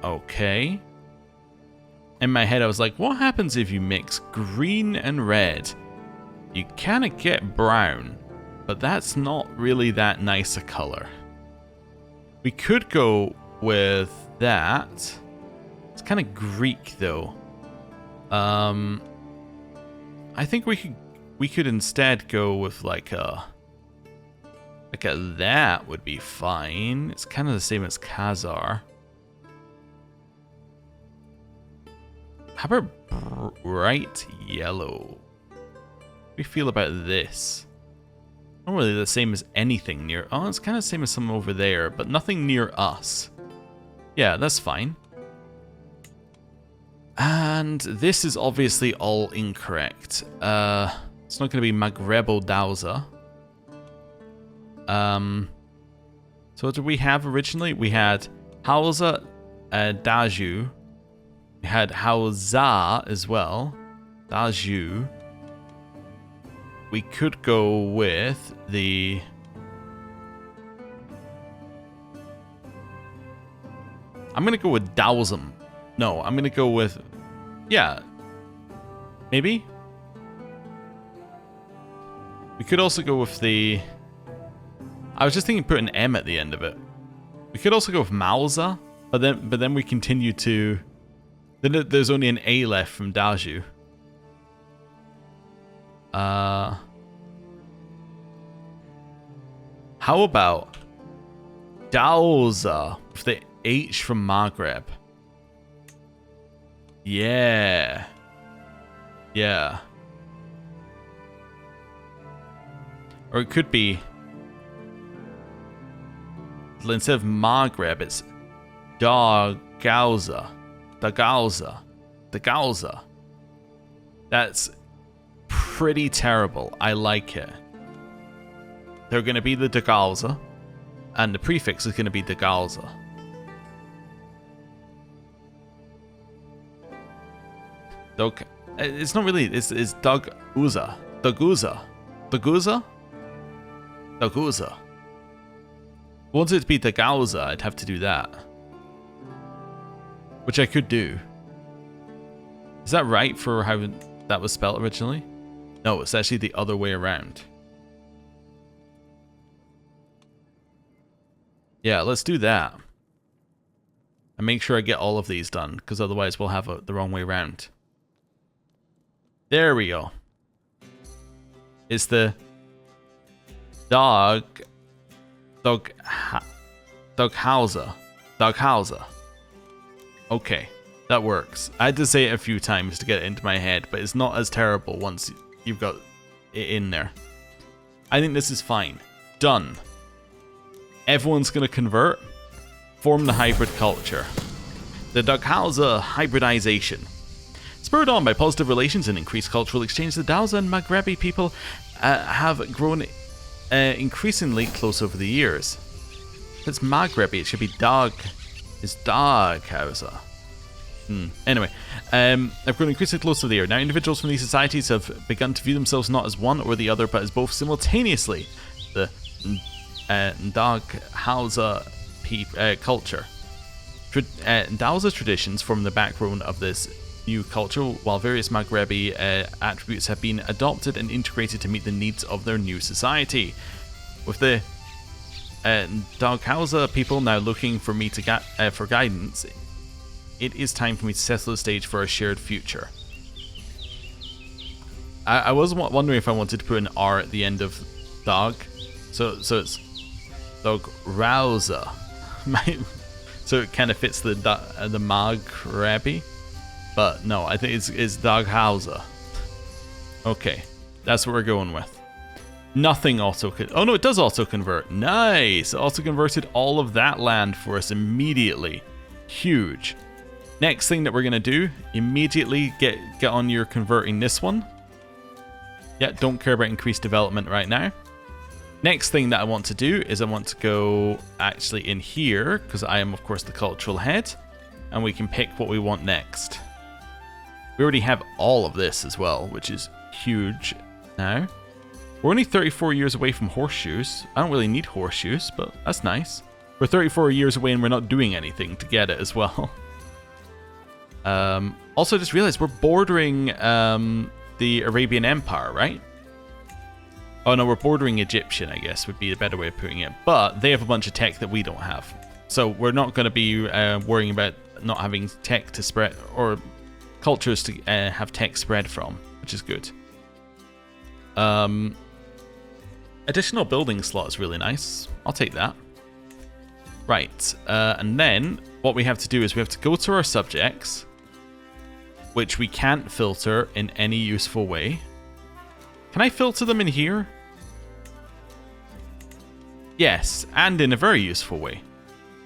Okay. In my head, I was like, what happens if you mix green and red? You kind of get brown, but that's not really that nice a color. We could go with that. It's kind of Greek, though. I think we could instead go with like a that would be fine. It's kind of the same as Khazar. How about bright yellow? How do we feel about this? Not really the same as anything near... Oh, it's kind of the same as some over there, but nothing near us. Yeah, that's fine. And this is obviously all incorrect. It's not going to be Magrebo Dauza. So what did we have originally? We had Hausa Daju. We had Hausa as well. Daju. We could go with the... I'm going to go with Daozum. No, I'm going to go with... Yeah. Maybe? We could also go with the... I was just thinking put an M at the end of it. We could also go with Mausa, but then we continue to... Then there's only an A left from Daju. How about Dauza with the H from Maghreb? Yeah. Yeah. Or it could be... Instead of Maghreb, it's Dagauza. Dagauza. Dagauza. That's pretty terrible. I like it. They're going to be the Dagauza, and the prefix is going to be Dagauza. Dog. It's not really. It's Daguza. Daguza. Daguza? Daguza. Wanted it to be Dagauza, I'd have to do that. Which I could do. Is that right for how that was spelled originally? No, it's actually the other way around. Yeah, let's do that. And make sure I get all of these done, because otherwise we'll have the wrong way around. There we go. It's the Daghausa. Okay, that works. I had to say it a few times to get it into my head, but it's not as terrible once you've got it in there. I think this is fine. Done. Everyone's going to convert. Form the hybrid culture. The Daghausa hybridization. Spurred on by positive relations and increased cultural exchange, the Dauza and Maghrebi people have grown increasingly close over the years. If it's Maghrebi, it should be Dag. It's Daghausa. Anyway, they've grown increasingly close over the year. Now, individuals from these societies have begun to view themselves not as one or the other, but as both simultaneously. The Daghausa culture. Dauza traditions form the backbone of this new culture, while various Maghrebi attributes have been adopted and integrated to meet the needs of their new society. With the Daghausa people now looking for me to for guidance, it is time for me to settle the stage for a shared future. I was wondering if I wanted to put an R at the end of Dag, so it's Daghausa, so it kind of fits the Maghrebi. But no, I think it's Daghausa. Okay, that's what we're going with. Nothing also could. Oh no, it does also convert. Nice. It also converted all of that land for us immediately. Huge. Next thing that we're gonna do, immediately get on your converting this one. Yeah, don't care about increased development right now. Next thing that I want to do is I want to go actually in here, because I am of course the cultural head, and we can pick what we want next. We already have all of this as well, which is huge now. We're only 34 years away from horseshoes. I don't really need horseshoes, but that's nice. We're 34 years away and we're not doing anything to get it as well. Also, I just realized we're bordering the Arabian Empire, right? Oh no, we're bordering Egyptian, I guess, would be a better way of putting it. But they have a bunch of tech that we don't have. So we're not going to be worrying about not having tech to spread, or cultures to have tech spread from, which is good. Additional building slot is really nice. I'll take that. Right, and then what we have to do is we have to go to our subjects, which we can't filter in any useful way. Can I filter them in here? Yes, and in a very useful way.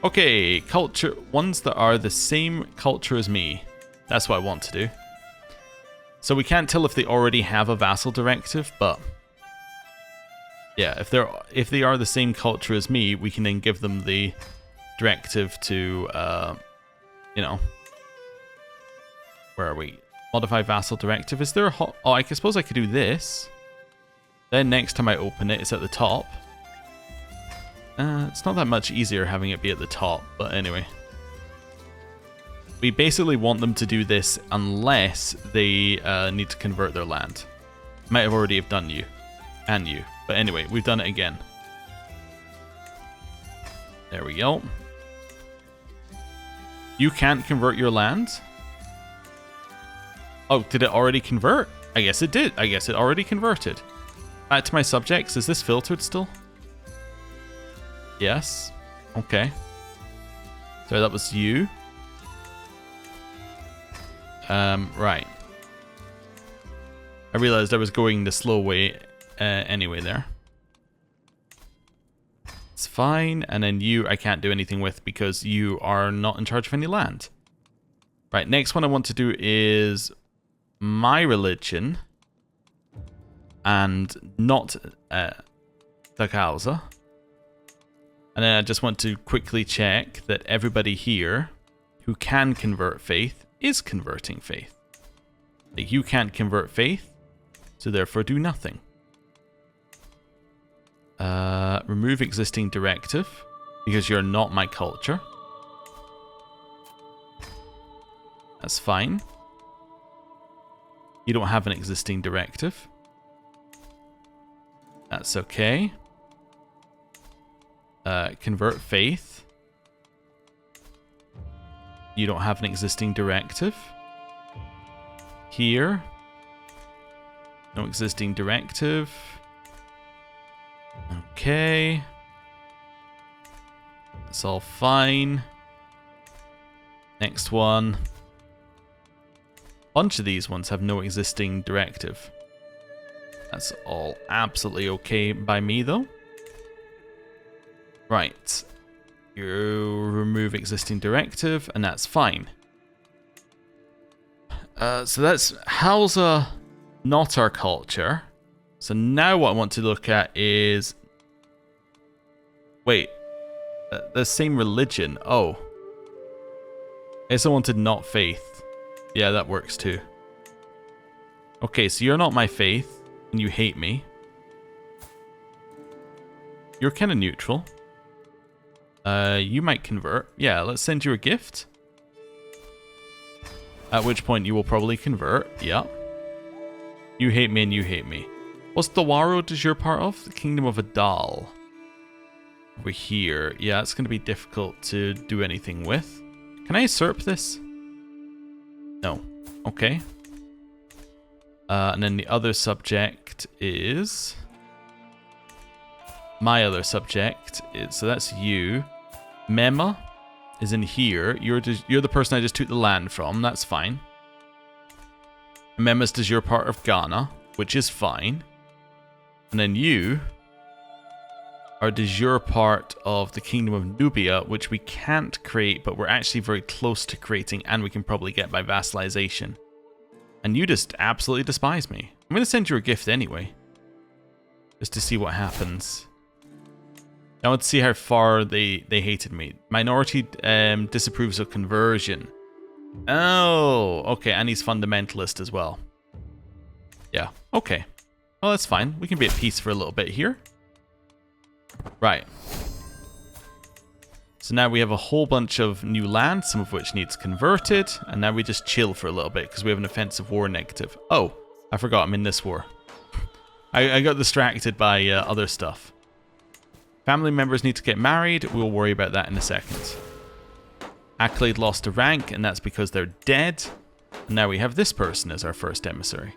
Okay, culture, ones that are the same culture as me. That's what I want to do. So we can't tell if they already have a vassal directive, but yeah, if they are the same culture as me, we can then give them the directive to, you know, where are we? Modify vassal directive. Is there a oh, I suppose I could do this. Then next time I open it, it's at the top. It's not that much easier having it be at the top, but anyway. We basically want them to do this unless they need to convert their land. Might have already have done you. And you. But anyway, we've done it again. There we go. You can't convert your land? Oh, did it already convert? I guess it did. I guess it already converted. Back to my subjects. Is this filtered still? Yes. Okay. So that was you. Right. I realized I was going the slow way anyway there. It's fine. And then you I can't do anything with because you are not in charge of any land. Right, next one I want to do is my religion and not the causa. And then I just want to quickly check that everybody here who can convert faith is converting faith. Like you can't convert faith, so therefore do nothing. Remove existing directive because you're not my culture. That's fine. You don't have an existing directive. That's okay. Convert faith. You don't have an existing directive. Here. No existing directive. Okay. That's all fine. Next one. Bunch of these ones have no existing directive. That's all absolutely okay by me though. Right. You remove existing directive and that's fine. So that's Hausa, not our culture. So now what I want to look at is... Wait. The same religion. Oh. I guess I wanted not faith. Yeah, that works too. Okay, so you're not my faith, and you hate me. You're kind of neutral. You might convert. Yeah, let's send you a gift. At which point you will probably convert. Yeah. You hate me and you hate me. What's the Waro does you're part of? The Kingdom of Adal. Over here. Yeah, it's going to be difficult to do anything with. Can I usurp this? No. Okay. And then the other subject is... My other subject is... So that's you. Mema is in here. You're the person I just took the land from. That's fine. Mema's does you're part of Ghana, which is fine. And then you are de jure part of the Kingdom of Nubia, which we can't create, but we're actually very close to creating, and we can probably get by vassalization. And you just absolutely despise me. I'm going to send you a gift anyway, just to see what happens. I want to see how far they hated me. Minority disapproves of conversion. Oh, okay, and he's fundamentalist as well. Yeah, okay. Well, that's fine. We can be at peace for a little bit here. Right. So now we have a whole bunch of new land, some of which needs converted, and now we just chill for a little bit because we have an offensive war negative. Oh, I forgot I'm in this war. I got distracted by other stuff. Family members need to get married. We'll worry about that in a second. Accolade lost a rank, and that's because they're dead. And now we have this person as our first emissary.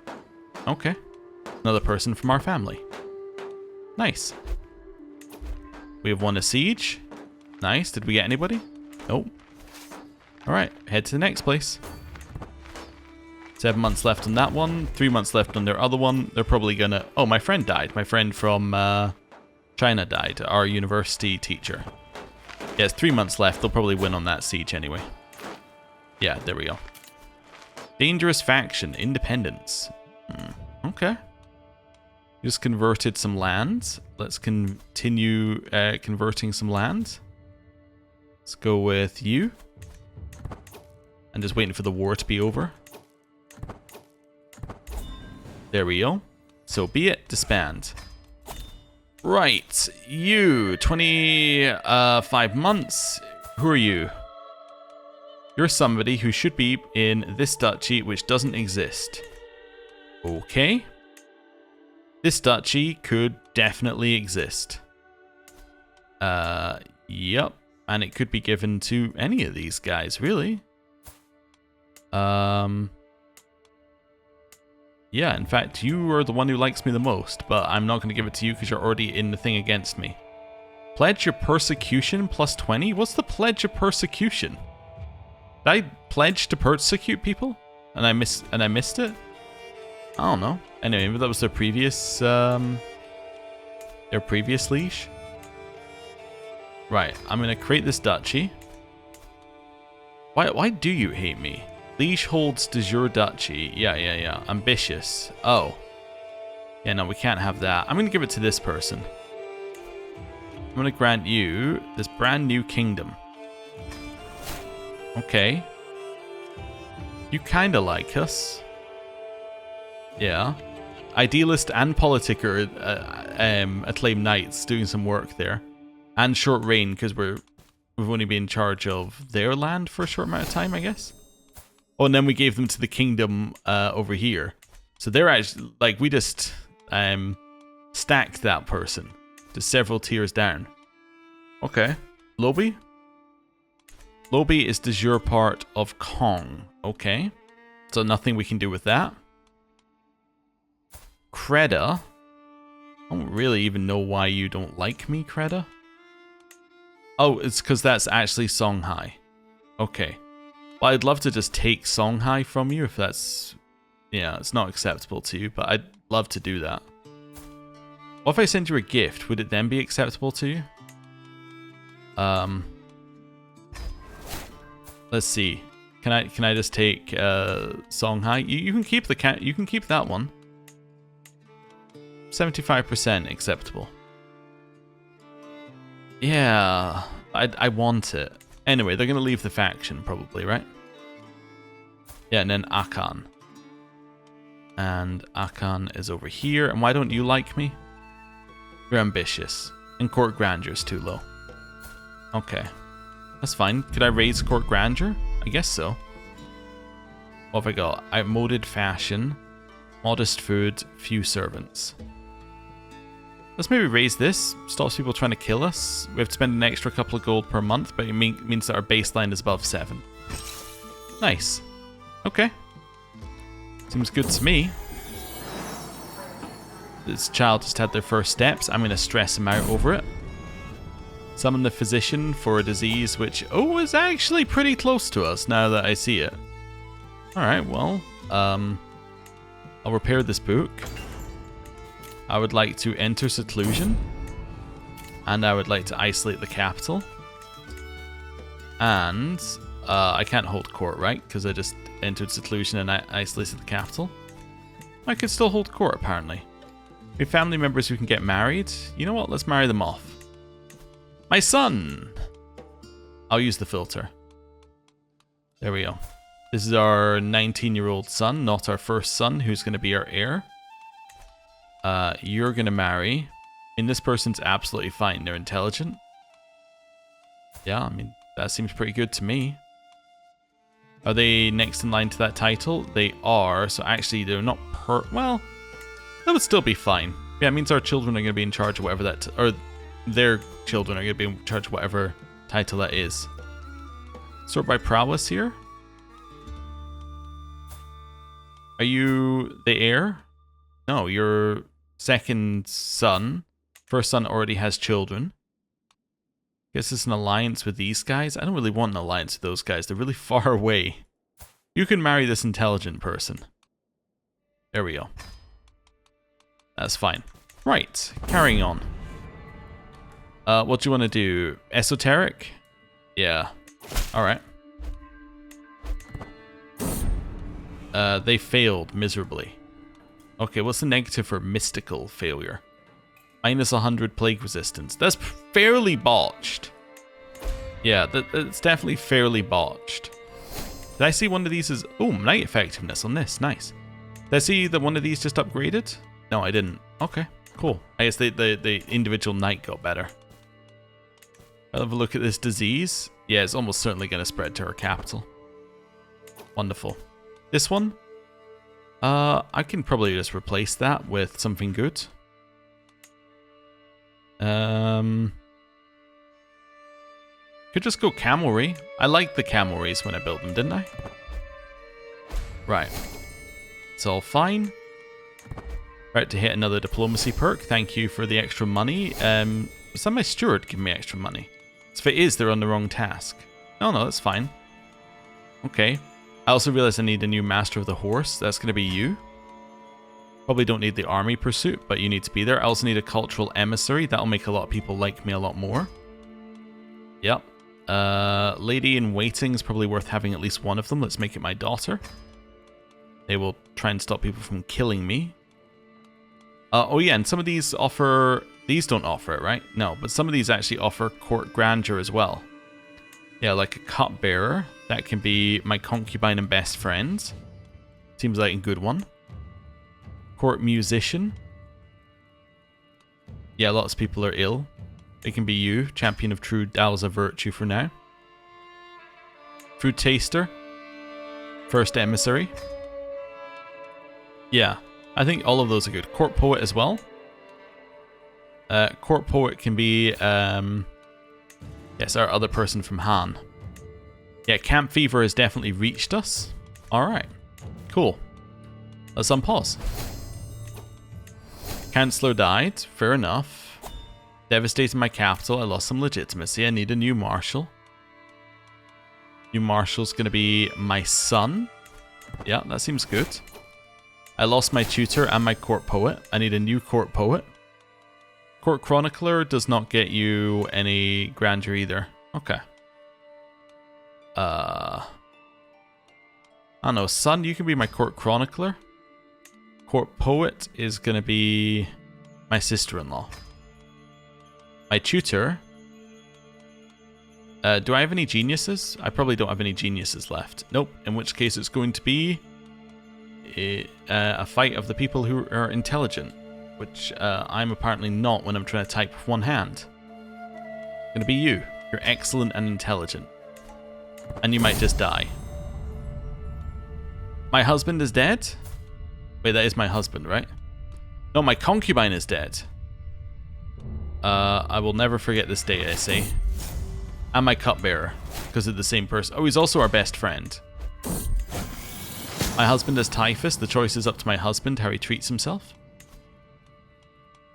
Okay. Another person from our family. Nice. We have won a siege. Nice. Did we get anybody? Nope. Alright, head to the next place. 7 months left on that one. 3 months left on their other one. They're probably gonna... Oh, my friend died. My friend from China died. Our university teacher. Yeah, it's 3 months left. They'll probably win on that siege anyway. Yeah, there we go. Dangerous faction, independence. Okay. Just converted some land. Let's continue converting some land. Let's go with you. And just waiting for the war to be over. There we go. So be it. Disband. Right. You. 25 months. Who are you? You're somebody who should be in this duchy, which doesn't exist. Okay. This duchy could definitely exist. Yep. And it could be given to any of these guys, really. Yeah, in fact, you are the one who likes me the most, but I'm not going to give it to you because you're already in the thing against me. Pledge your persecution plus 20? What's the pledge of persecution? Did I pledge to persecute people? And I missed it? I don't know. Anyway, maybe that was their previous liege. Right, I'm gonna create this duchy. Why do you hate me? Liege holds de jure duchy. Yeah. Ambitious. Oh. Yeah, no, we can't have that. I'm gonna give it to this person. I'm gonna grant you this brand new kingdom. Okay. You kinda like us. Yeah. Idealist and politiker acclaimed knights doing some work there. And short reign, because we've only been in charge of their land for a short amount of time, I guess. Oh, and then we gave them to the kingdom over here. So they're actually, like, we just stacked that person to several tiers down. Okay. Lobi? Lobi is de jure part of Kong. Okay. So nothing we can do with that. Creda. I don't really even know why you don't like me, Creda. Oh, it's because that's actually Songhai. Okay. Well, I'd love to just take Songhai from you if that's... Yeah, it's not acceptable to you, but I'd love to do that. What if I send you a gift? Would it then be acceptable to you? Let's see. Can I just take Songhai? You can keep you can keep that one. 75% acceptable. Yeah, I want it. Anyway, they're gonna leave the faction probably, right? Yeah, and then Akan. And Akan is over here. And why don't you like me? You're ambitious. And court grandure's too low. Okay. That's fine. Could I raise court grandeur? I guess so. What have I got? Outmoded fashion. Modest food. Few servants. Let's maybe raise this. Stops people trying to kill us. We have to spend an extra couple of gold per month, but it means that our baseline is above 7. Nice. Okay. Seems good to me. This child just had their first steps. I'm going to stress him out over it. Summon the physician for a disease which, is actually pretty close to us now that I see it. Alright, well, I'll repair this book. I would like to enter seclusion. And I would like to isolate the capital. And I can't hold court, right? Because I just entered seclusion and I isolated the capital. I could still hold court, apparently. We have family members who can get married. You know what? Let's marry them off. My son! I'll use the filter. There we go. This is our 19-year-old son, not our first son, who's going to be our heir. You're going to marry. I mean, this person's absolutely fine. They're intelligent. Yeah, I mean, that seems pretty good to me. Are they next in line to that title? They are, so actually they're not well, that would still be fine. Yeah, it means our children are going to be in charge of whatever that... or their children are going to be in charge of whatever title that is. Sort by prowess here. Are you the heir? No, your second son. First son already has children. Guess it's an alliance with these guys. I don't really want an alliance with those guys. They're really far away. You can marry this intelligent person. There we go. That's fine. Right, carrying on. What do you want to do? Esoteric? Yeah. Alright. They failed miserably. Okay, what's the negative for mystical failure? Minus 100 plague resistance. That's fairly botched. Yeah, that's definitely fairly botched. Did I see one of these as... Oh, night effectiveness on this. Nice. Did I see that one of these just upgraded? No, I didn't. Okay, cool. I guess the individual night got better. I'll have a look at this disease. Yeah, it's almost certainly going to spread to our capital. Wonderful. This one? I can probably just replace that with something good. Could just go camelry. I liked the camelries when I built them, didn't I? Right. It's all fine. Right to hit another diplomacy perk. Thank you for the extra money. Is that my steward giving me extra money? So if it is, they're on the wrong task. No, that's fine. Okay. I also realized I need a new master of the horse. That's going to be you. Probably don't need the army pursuit, but you need to be there. I also need a cultural emissary. That'll make a lot of people like me a lot more. Yep. Lady in waiting is probably worth having at least one of them. Let's make it my daughter. They will try and stop people from killing me. Oh yeah, and some of these offer... These don't offer it, right? No, but some of these actually offer court grandeur as well. Yeah, like a cupbearer. That can be my concubine and best friends. Seems like a good one. Court musician. Yeah, lots of people are ill. It can be you, champion of true dials of virtue for now. Food taster. First emissary. Yeah, I think all of those are good. Court poet as well. Court poet can be, yes, our other person from Han. Yeah, camp fever has definitely reached us. Alright, cool. Let's unpause. Chancellor died, fair enough. Devastated my capital, I lost some legitimacy. I need a new marshal. New marshal's gonna be my son. Yeah, that seems good. I lost my tutor and my court poet. I need a new court poet. Court chronicler does not get you any grandeur either. Okay. I don't know, son, you can be my court chronicler. Court poet is gonna be my sister-in-law. My tutor. Do I have any geniuses? I probably don't have any geniuses left. Nope, in which case it's going to be a fight of the people who are intelligent, which I'm apparently not when I'm trying to type with one hand. It's gonna be you. You're excellent and intelligent. And you might just die. My husband is dead? Wait, that is my husband, right? No, my concubine is dead. I will never forget this day, I say. And my cupbearer, because they're the same person. Oh, he's also our best friend. My husband has typhus. The choice is up to my husband, how he treats himself.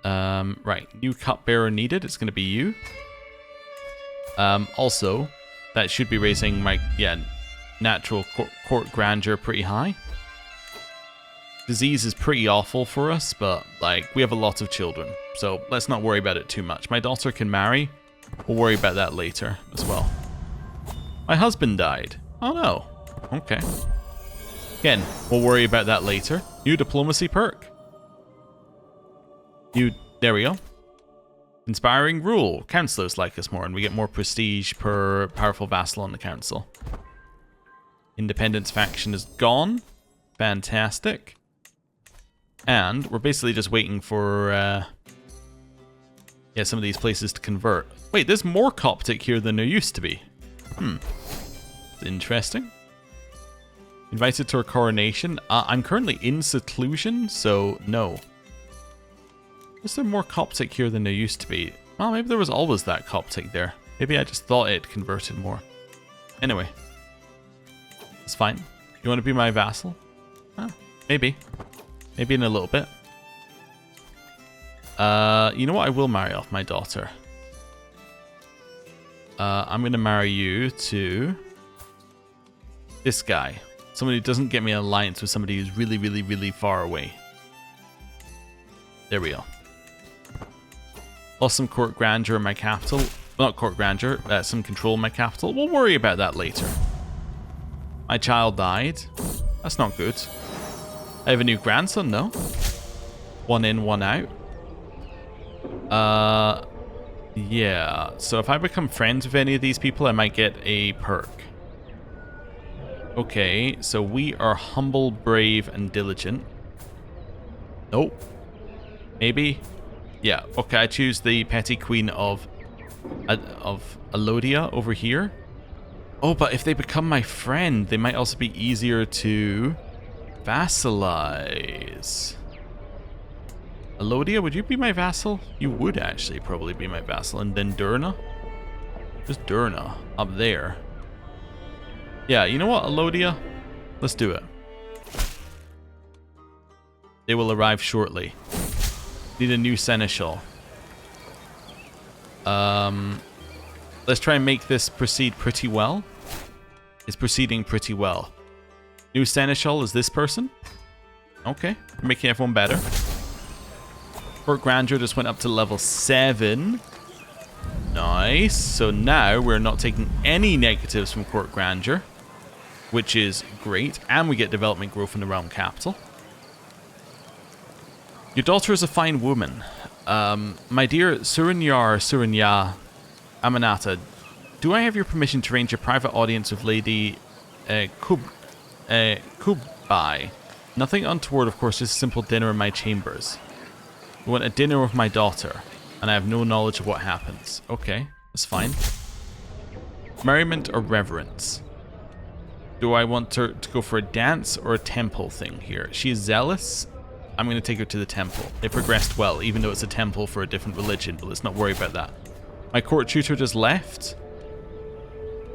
Right, new cupbearer needed. It's going to be you. Also, that should be raising my, natural court grandeur pretty high. Disease is pretty awful for us, but, like, we have a lot of children. So, let's not worry about it too much. My daughter can marry. We'll worry about that later as well. My husband died. Oh, no. Okay. Again, we'll worry about that later. New diplomacy perk. There we go. Inspiring rule. Councillors like us more, and we get more prestige per powerful vassal on the council. Independence faction is gone. Fantastic. And we're basically just waiting for some of these places to convert. Wait, there's more Coptic here than there used to be. Interesting. Invited to a coronation. I'm currently in seclusion, so no. Is there more Coptic here than there used to be? Well, maybe there was always that Coptic there. Maybe I just thought it converted more. Anyway. It's fine. You want to be my vassal? Maybe. Maybe in a little bit. You know what? I will marry off my daughter. I'm going to marry you to this guy. Somebody who doesn't get me an alliance with somebody who's really, really, really far away. There we go. Lost some court grandeur in my capital. Not court grandeur, some control in my capital. We'll worry about that later. My child died. That's not good. I have a new grandson, no? One in, one out. Yeah. So if I become friends with any of these people, I might get a perk. Okay, so we are humble, brave, and diligent. Nope. Maybe. Yeah. Okay, I choose the petty queen of Alodia over here. Oh, but if they become my friend, they might also be easier to vassalize. Alodia, would you be my vassal? You would actually probably be my vassal. And then Durna? Just Durna up there. Yeah, you know what, Alodia? Let's do it. They will arrive shortly. Need a new seneschal. Let's try and make this proceed pretty well. It's proceeding pretty well. New seneschal is this person. Okay, we're making everyone better. Court grandeur just went up to level 7. Nice. So now we're not taking any negatives from court grandeur, which is great. And we get development growth in the realm capital. Your daughter is a fine woman. My dear Suranya Amanata, do I have your permission to arrange a private audience with Lady Kubai? Nothing untoward, of course, just a simple dinner in my chambers. I want a dinner with my daughter, and I have no knowledge of what happens. Okay, that's fine. Merriment or reverence? Do I want her to go for a dance or a temple thing here? She is zealous. I'm going to take her to the temple. They progressed well, even though it's a temple for a different religion, but let's not worry about that. My court tutor just left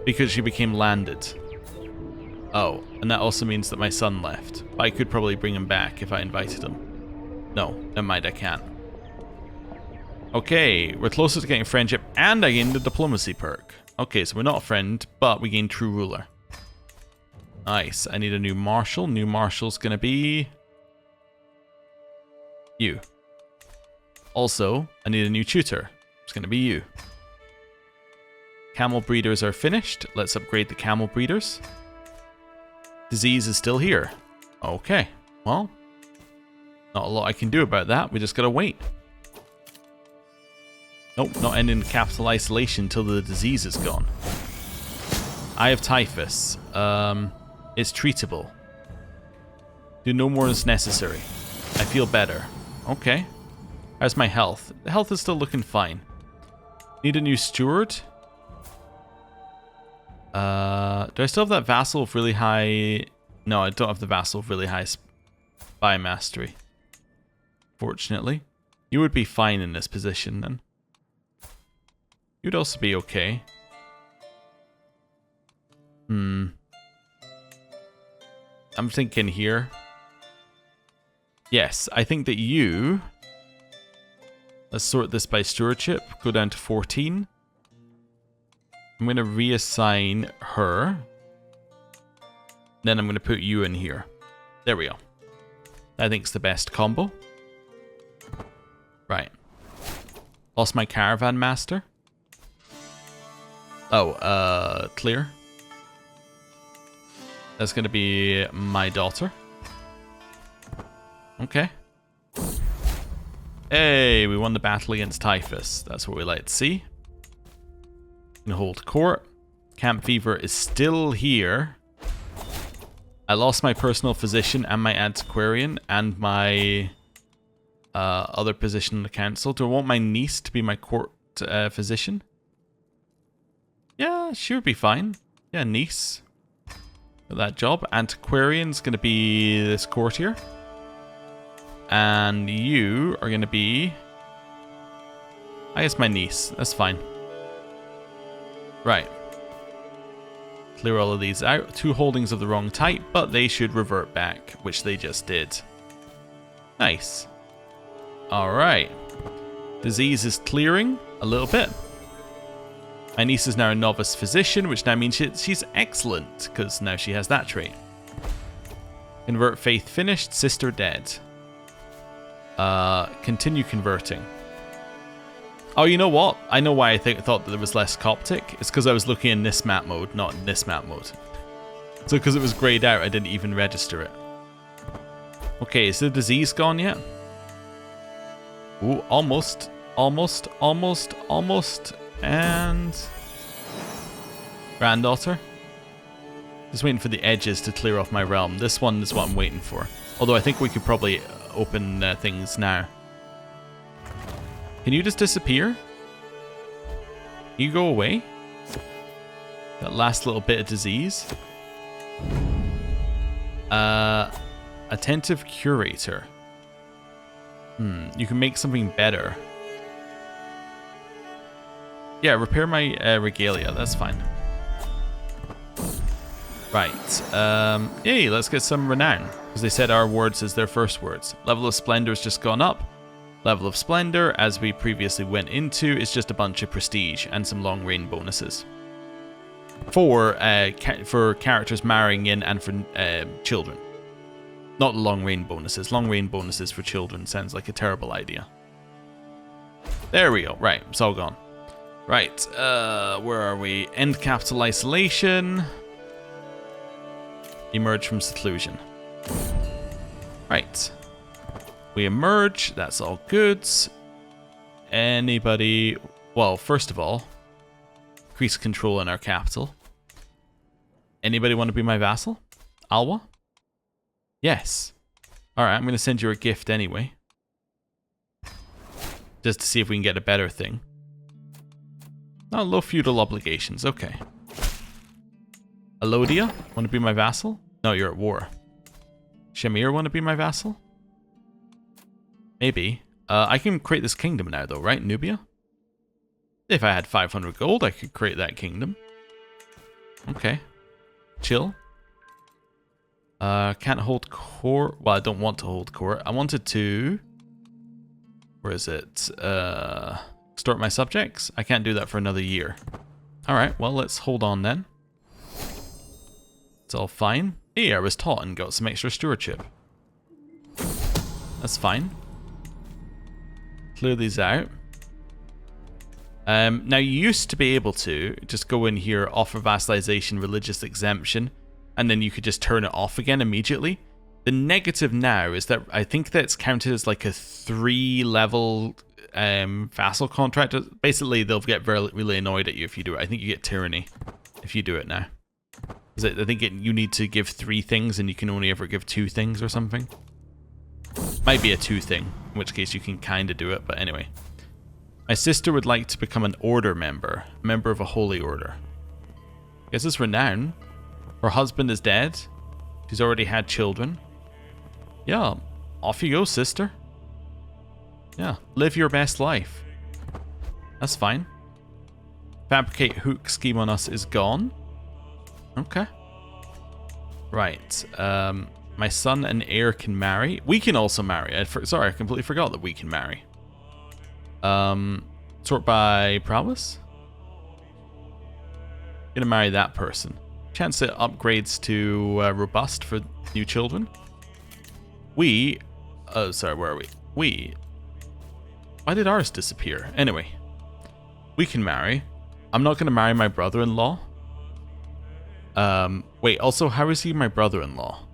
because she became landed. Oh, and that also means that my son left. But I could probably bring him back if I invited him. No, never mind, I can't. Okay, we're closer to getting friendship, and I gained the diplomacy perk. Okay, so we're not a friend, but we gained true ruler. Nice. I need a new marshal. New marshal's going to be you. Also, I need a new tutor. It's going to be you. Camel breeders are finished. Let's upgrade the camel breeders. Disease is still here. Okay, well, not a lot I can do about that. We just gotta wait. Nope, not ending capital isolation until the disease is gone. I have typhus. It's treatable. Do no more is necessary. I feel better. Okay. How's my health? The health is still looking fine. Need a new steward? Do I still have that vassal of really high... No, I don't have the vassal of really high spy mastery. Fortunately. You would be fine in this position then. You'd also be okay. I'm thinking here. Yes, I think that you... Let's sort this by stewardship. Go down to 14. I'm going to reassign her. Then I'm going to put you in here. There we go. I think it's the best combo. Right. Lost my caravan master. Oh, clear. That's going to be my daughter. Okay. Hey, we won the battle against typhus. That's what we like to see. Can hold court. Camp fever is still here. I lost my personal physician and my antiquarian and my other position in the council. Do I want my niece to be my court physician? Yeah, she would be fine. Yeah, niece. Got that job. Antiquarian's going to be this courtier. And you are going to be... I guess my niece. That's fine. Right. Clear all of these out. 2 holdings of the wrong type, but they should revert back, which they just did. Nice. Alright. Disease is clearing a little bit. My niece is now a novice physician, which now means she's excellent, because now she has that trait. Convert faith finished, sister dead. Continue converting. Oh, you know what? I know why I thought that there was less Coptic. It's because I was looking in this map mode, not in this map mode. So because it was grayed out, I didn't even register it. Okay, is the disease gone yet? Ooh, almost. And... granddaughter. Just waiting for the edges to clear off my realm. This one is what I'm waiting for. Although I think we could probably open things now. Can you just disappear? You go away? That last little bit of disease. Attentive curator. You can make something better. Yeah, repair my regalia. That's fine. Right. Yay, let's get some renown. Because they said our words is their first words. Level of splendor has just gone up. Level of splendor, as we previously went into, is just a bunch of prestige and some long reign bonuses. For characters marrying in and for children. Not long reign bonuses. Long reign bonuses for children sounds like a terrible idea. There we go. Right, it's all gone. Right, where are we? End capital isolation. Emerge from seclusion. Right. We emerge. That's all good. Anybody... Well, first of all, increase control in our capital. Anybody want to be my vassal? Alwa? Yes. Alright, I'm going to send you a gift anyway. Just to see if we can get a better thing. Oh, low feudal obligations. Okay. Alodia, want to be my vassal? No, you're at war. Shamir, want to be my vassal? Maybe. I can create this kingdom now, though, right? Nubia? If I had 500 gold, I could create that kingdom. Okay. Chill. Can't hold court. Well, I don't want to hold court. I wanted to... Where is it? Extort my subjects? I can't do that for another year. Alright, well, let's hold on then. It's all fine. Hey, I was taught and got some extra stewardship. That's fine. Clear these out. Now, you used to be able to just go in here, offer vassalization, religious exemption, and then you could just turn it off again immediately. The negative now is that I think that's counted as like a 3-level vassal contract. Basically, they'll get really annoyed at you if you do it. I think you get tyranny if you do it now. I think you need to give 3 things and you can only ever give 2 things or something. Might be a 2 thing, in which case you can kind of do it, but anyway. My sister would like to become an order member. A member of a holy order. Guess it's renown. Her husband is dead. She's already had children. Yeah, off you go, sister. Yeah, live your best life. That's fine. Fabricate hook scheme on us is gone. Okay. Right. My son and heir can marry. We can also marry. Sorry, I completely forgot that we can marry. Sort by prowess. Gonna marry that person. Chance it upgrades to robust for new children. Oh, sorry, where are we? Why did ours disappear? Anyway, we can marry. I'm not gonna marry my brother-in-law. Wait, also, how is he my brother-in-law?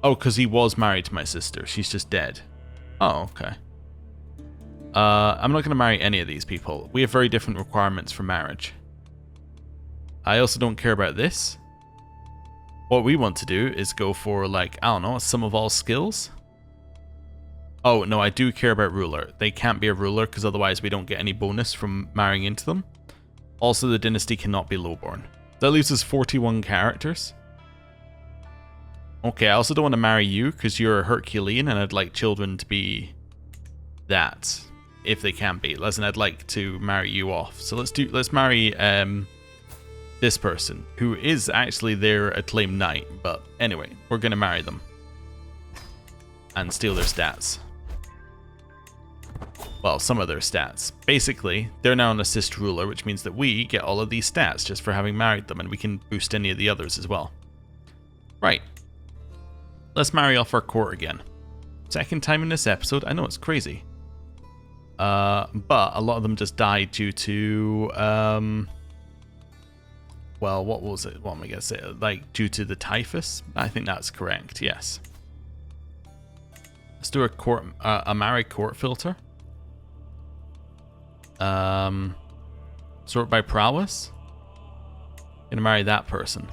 Oh, because he was married to my sister. She's just dead. Oh, okay. I'm not going to marry any of these people. We have very different requirements for marriage. I also don't care about this. What we want to do is go for, like, I don't know, a sum of all skills. Oh, no, I do care about ruler. They can't be a ruler because otherwise we don't get any bonus from marrying into them. Also, the dynasty cannot be lowborn. That leaves us 41 characters. Okay, I also don't want to marry you because you're Herculean and I'd like children to be that, if they can be. Listen, I'd like to marry you off. So let's marry this person, who is actually their acclaimed knight. But anyway, we're going to marry them. And steal their stats. Well, some of their stats. Basically, they're now an assist ruler, which means that we get all of these stats just for having married them, and we can boost any of the others as well. Right. Let's marry off our court again. Second time in this episode. I know it's crazy. But a lot of them just died due to... well, what was it? What am I going to say? Like, due to the typhus? I think that's correct, yes. Let's do a married court filter. Sort by prowess. Gonna marry that person.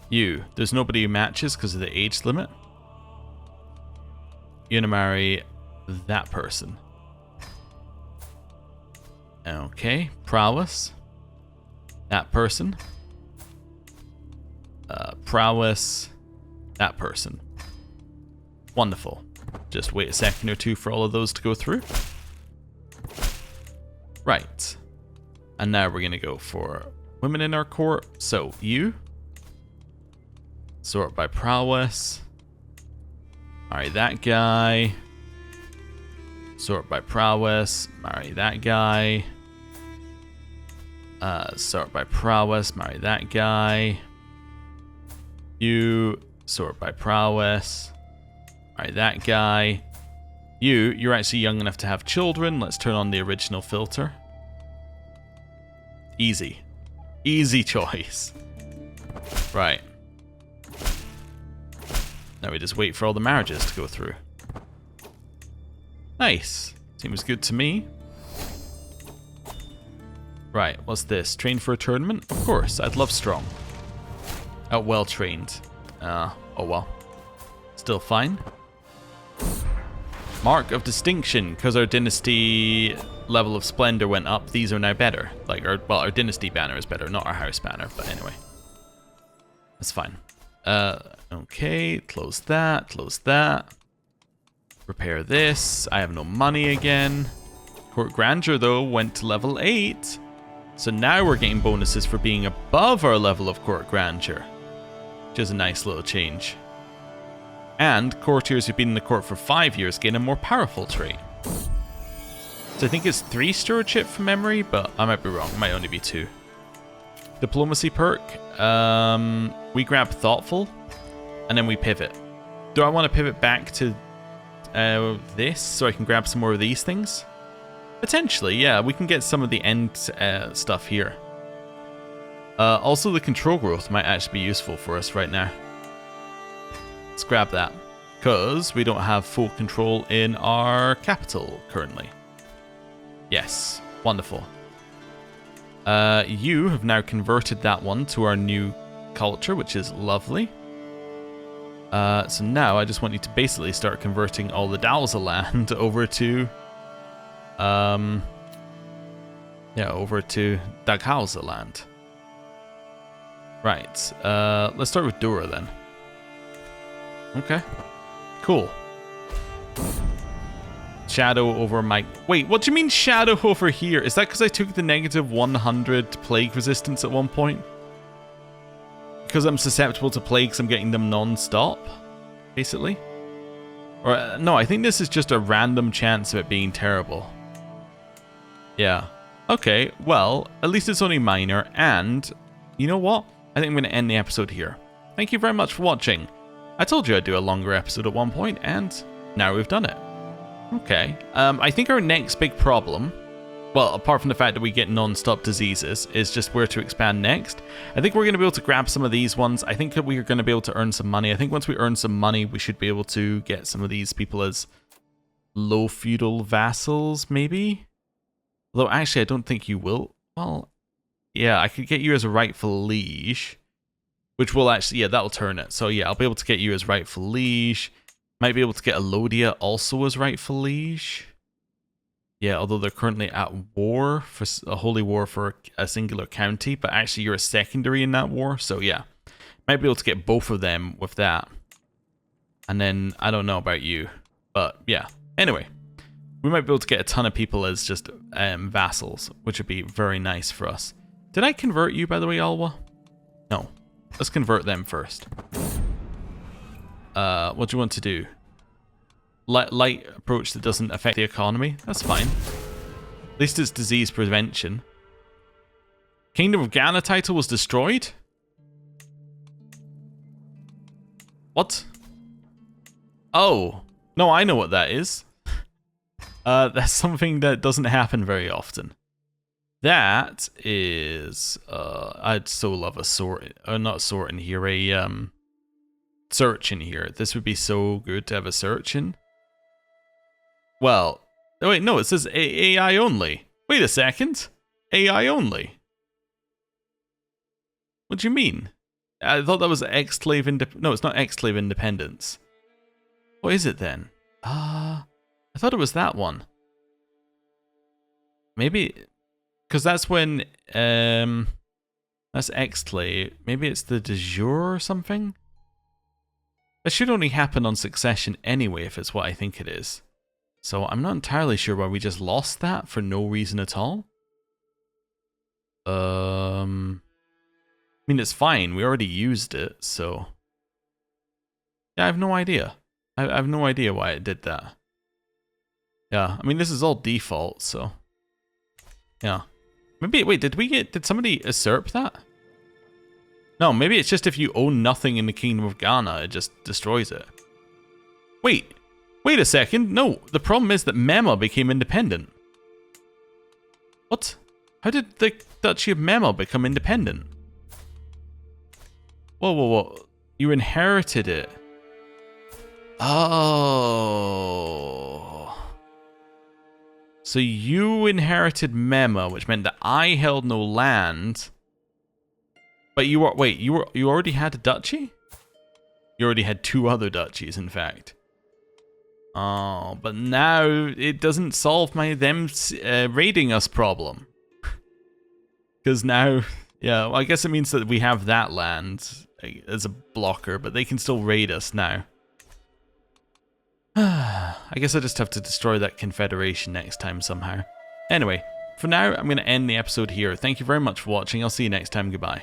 You. There's nobody who matches because of the age limit. You're gonna marry that person. Okay. Prowess. That person. Prowess. That person. Wonderful. Just wait a second or two for all of those to go through. Right. And now we're gonna go for women in our court. So, you. Sort by prowess. Marry that guy. Sort by prowess. Marry that guy. Sort by prowess. Marry that guy. You. Sort by prowess. Marry that guy. You're actually young enough to have children. Let's turn on the original filter. Easy. Easy choice. Right. Now we just wait for all the marriages to go through. Nice. Seems good to me. Right, what's this? Train for a tournament? Of course, I'd love strong. Oh, well trained. Oh well. Still fine. Mark of distinction, because our dynasty level of splendor went up, these are now better. Like, our dynasty banner is better, not our house banner, but anyway. That's fine. Okay, close that, close that. Repair this. I have no money again. Court grandeur, though, went to level 8. So now we're getting bonuses for being above our level of court grandeur, which is a nice little change. And courtiers who've been in the court for 5 years gain a more powerful trait. So I think it's 3 stewardship from memory, but I might be wrong. It might only be 2. Diplomacy perk. We grab thoughtful, and then we pivot. Do I want to pivot back to this so I can grab some more of these things? Potentially, yeah. We can get some of the end stuff here. Also, the control growth might actually be useful for us right now. Let's grab that, because we don't have full control in our capital currently. Yes, wonderful. You have now converted that one to our new culture, which is lovely. So now I just want you to basically start converting all the Dalza land over to over to Daghausa land. Right. Let's start with Dura then. Okay. Cool. Shadow over my... Wait, what do you mean shadow over here? Is that because I took the negative 100 plague resistance at one point? Because I'm susceptible to plagues, I'm getting them non-stop, basically? Or, no, I think this is just a random chance of it being terrible. Yeah. Okay, well, at least it's only minor, and... You know what? I think I'm going to end the episode here. Thank you very much for watching. I told you I'd do a longer episode at one point, and now we've done it. Okay. I think our next big problem, well, apart from the fact that we get non-stop diseases, is just where to expand next. I think we're going to be able to grab some of these ones. I think that we're going to be able to earn some money. I think once we earn some money, we should be able to get some of these people as low feudal vassals, maybe? Although, actually, I don't think you will. Well, yeah, I could get you as a rightful liege, which will actually, yeah, that'll turn it. So, yeah, I'll be able to get you as rightful liege. Might be able to get Alodia also as rightful liege. Yeah, although they're currently at war, for a holy war for a singular county, but actually you're a secondary in that war, so yeah. Might be able to get both of them with that. And then, I don't know about you, but yeah. Anyway, we might be able to get a ton of people as just vassals, which would be very nice for us. Did I convert you, by the way, Alwa? No. Let's convert them first. What do you want to do? Light approach that doesn't affect the economy? That's fine. At least it's disease prevention. Kingdom of Ghana title was destroyed? What? Oh. No, I know what that is. That's something that doesn't happen very often. That is, I'd so love a sort, not sort in here, a search in here. This would be so good to have a search in. Well, oh wait, no, it says AI only. Wait a second, AI only. What do you mean? I thought that was exclave no, it's not exclave independence. What is it then? I thought it was that one. Maybe, because that's when, that's exclave. Maybe it's the de jure or something? That should only happen on succession anyway, if it's what I think it is. So I'm not entirely sure why we just lost that for no reason at all. I mean, it's fine. We already used it, so... Yeah, I have no idea. I have no idea why it did that. Yeah, I mean, this is all default, so... Yeah. Maybe, wait, did somebody usurp that? No, maybe it's just if you own nothing in the Kingdom of Ghana, it just destroys it. Wait a second. No, the problem is that Mema became independent. What? How did the Duchy of Mema become independent? Whoa. You inherited it. Oh. So you inherited Mema, which meant that I held no land. But you were, wait, you already had a duchy? You already had 2 other duchies, in fact. Oh, but now it doesn't solve them raiding us problem. Because now, yeah, well, I guess it means that we have that land as a blocker, but they can still raid us now. I guess I just have to destroy that confederation next time somehow. Anyway, for now, I'm going to end the episode here. Thank you very much for watching. I'll see you next time. Goodbye.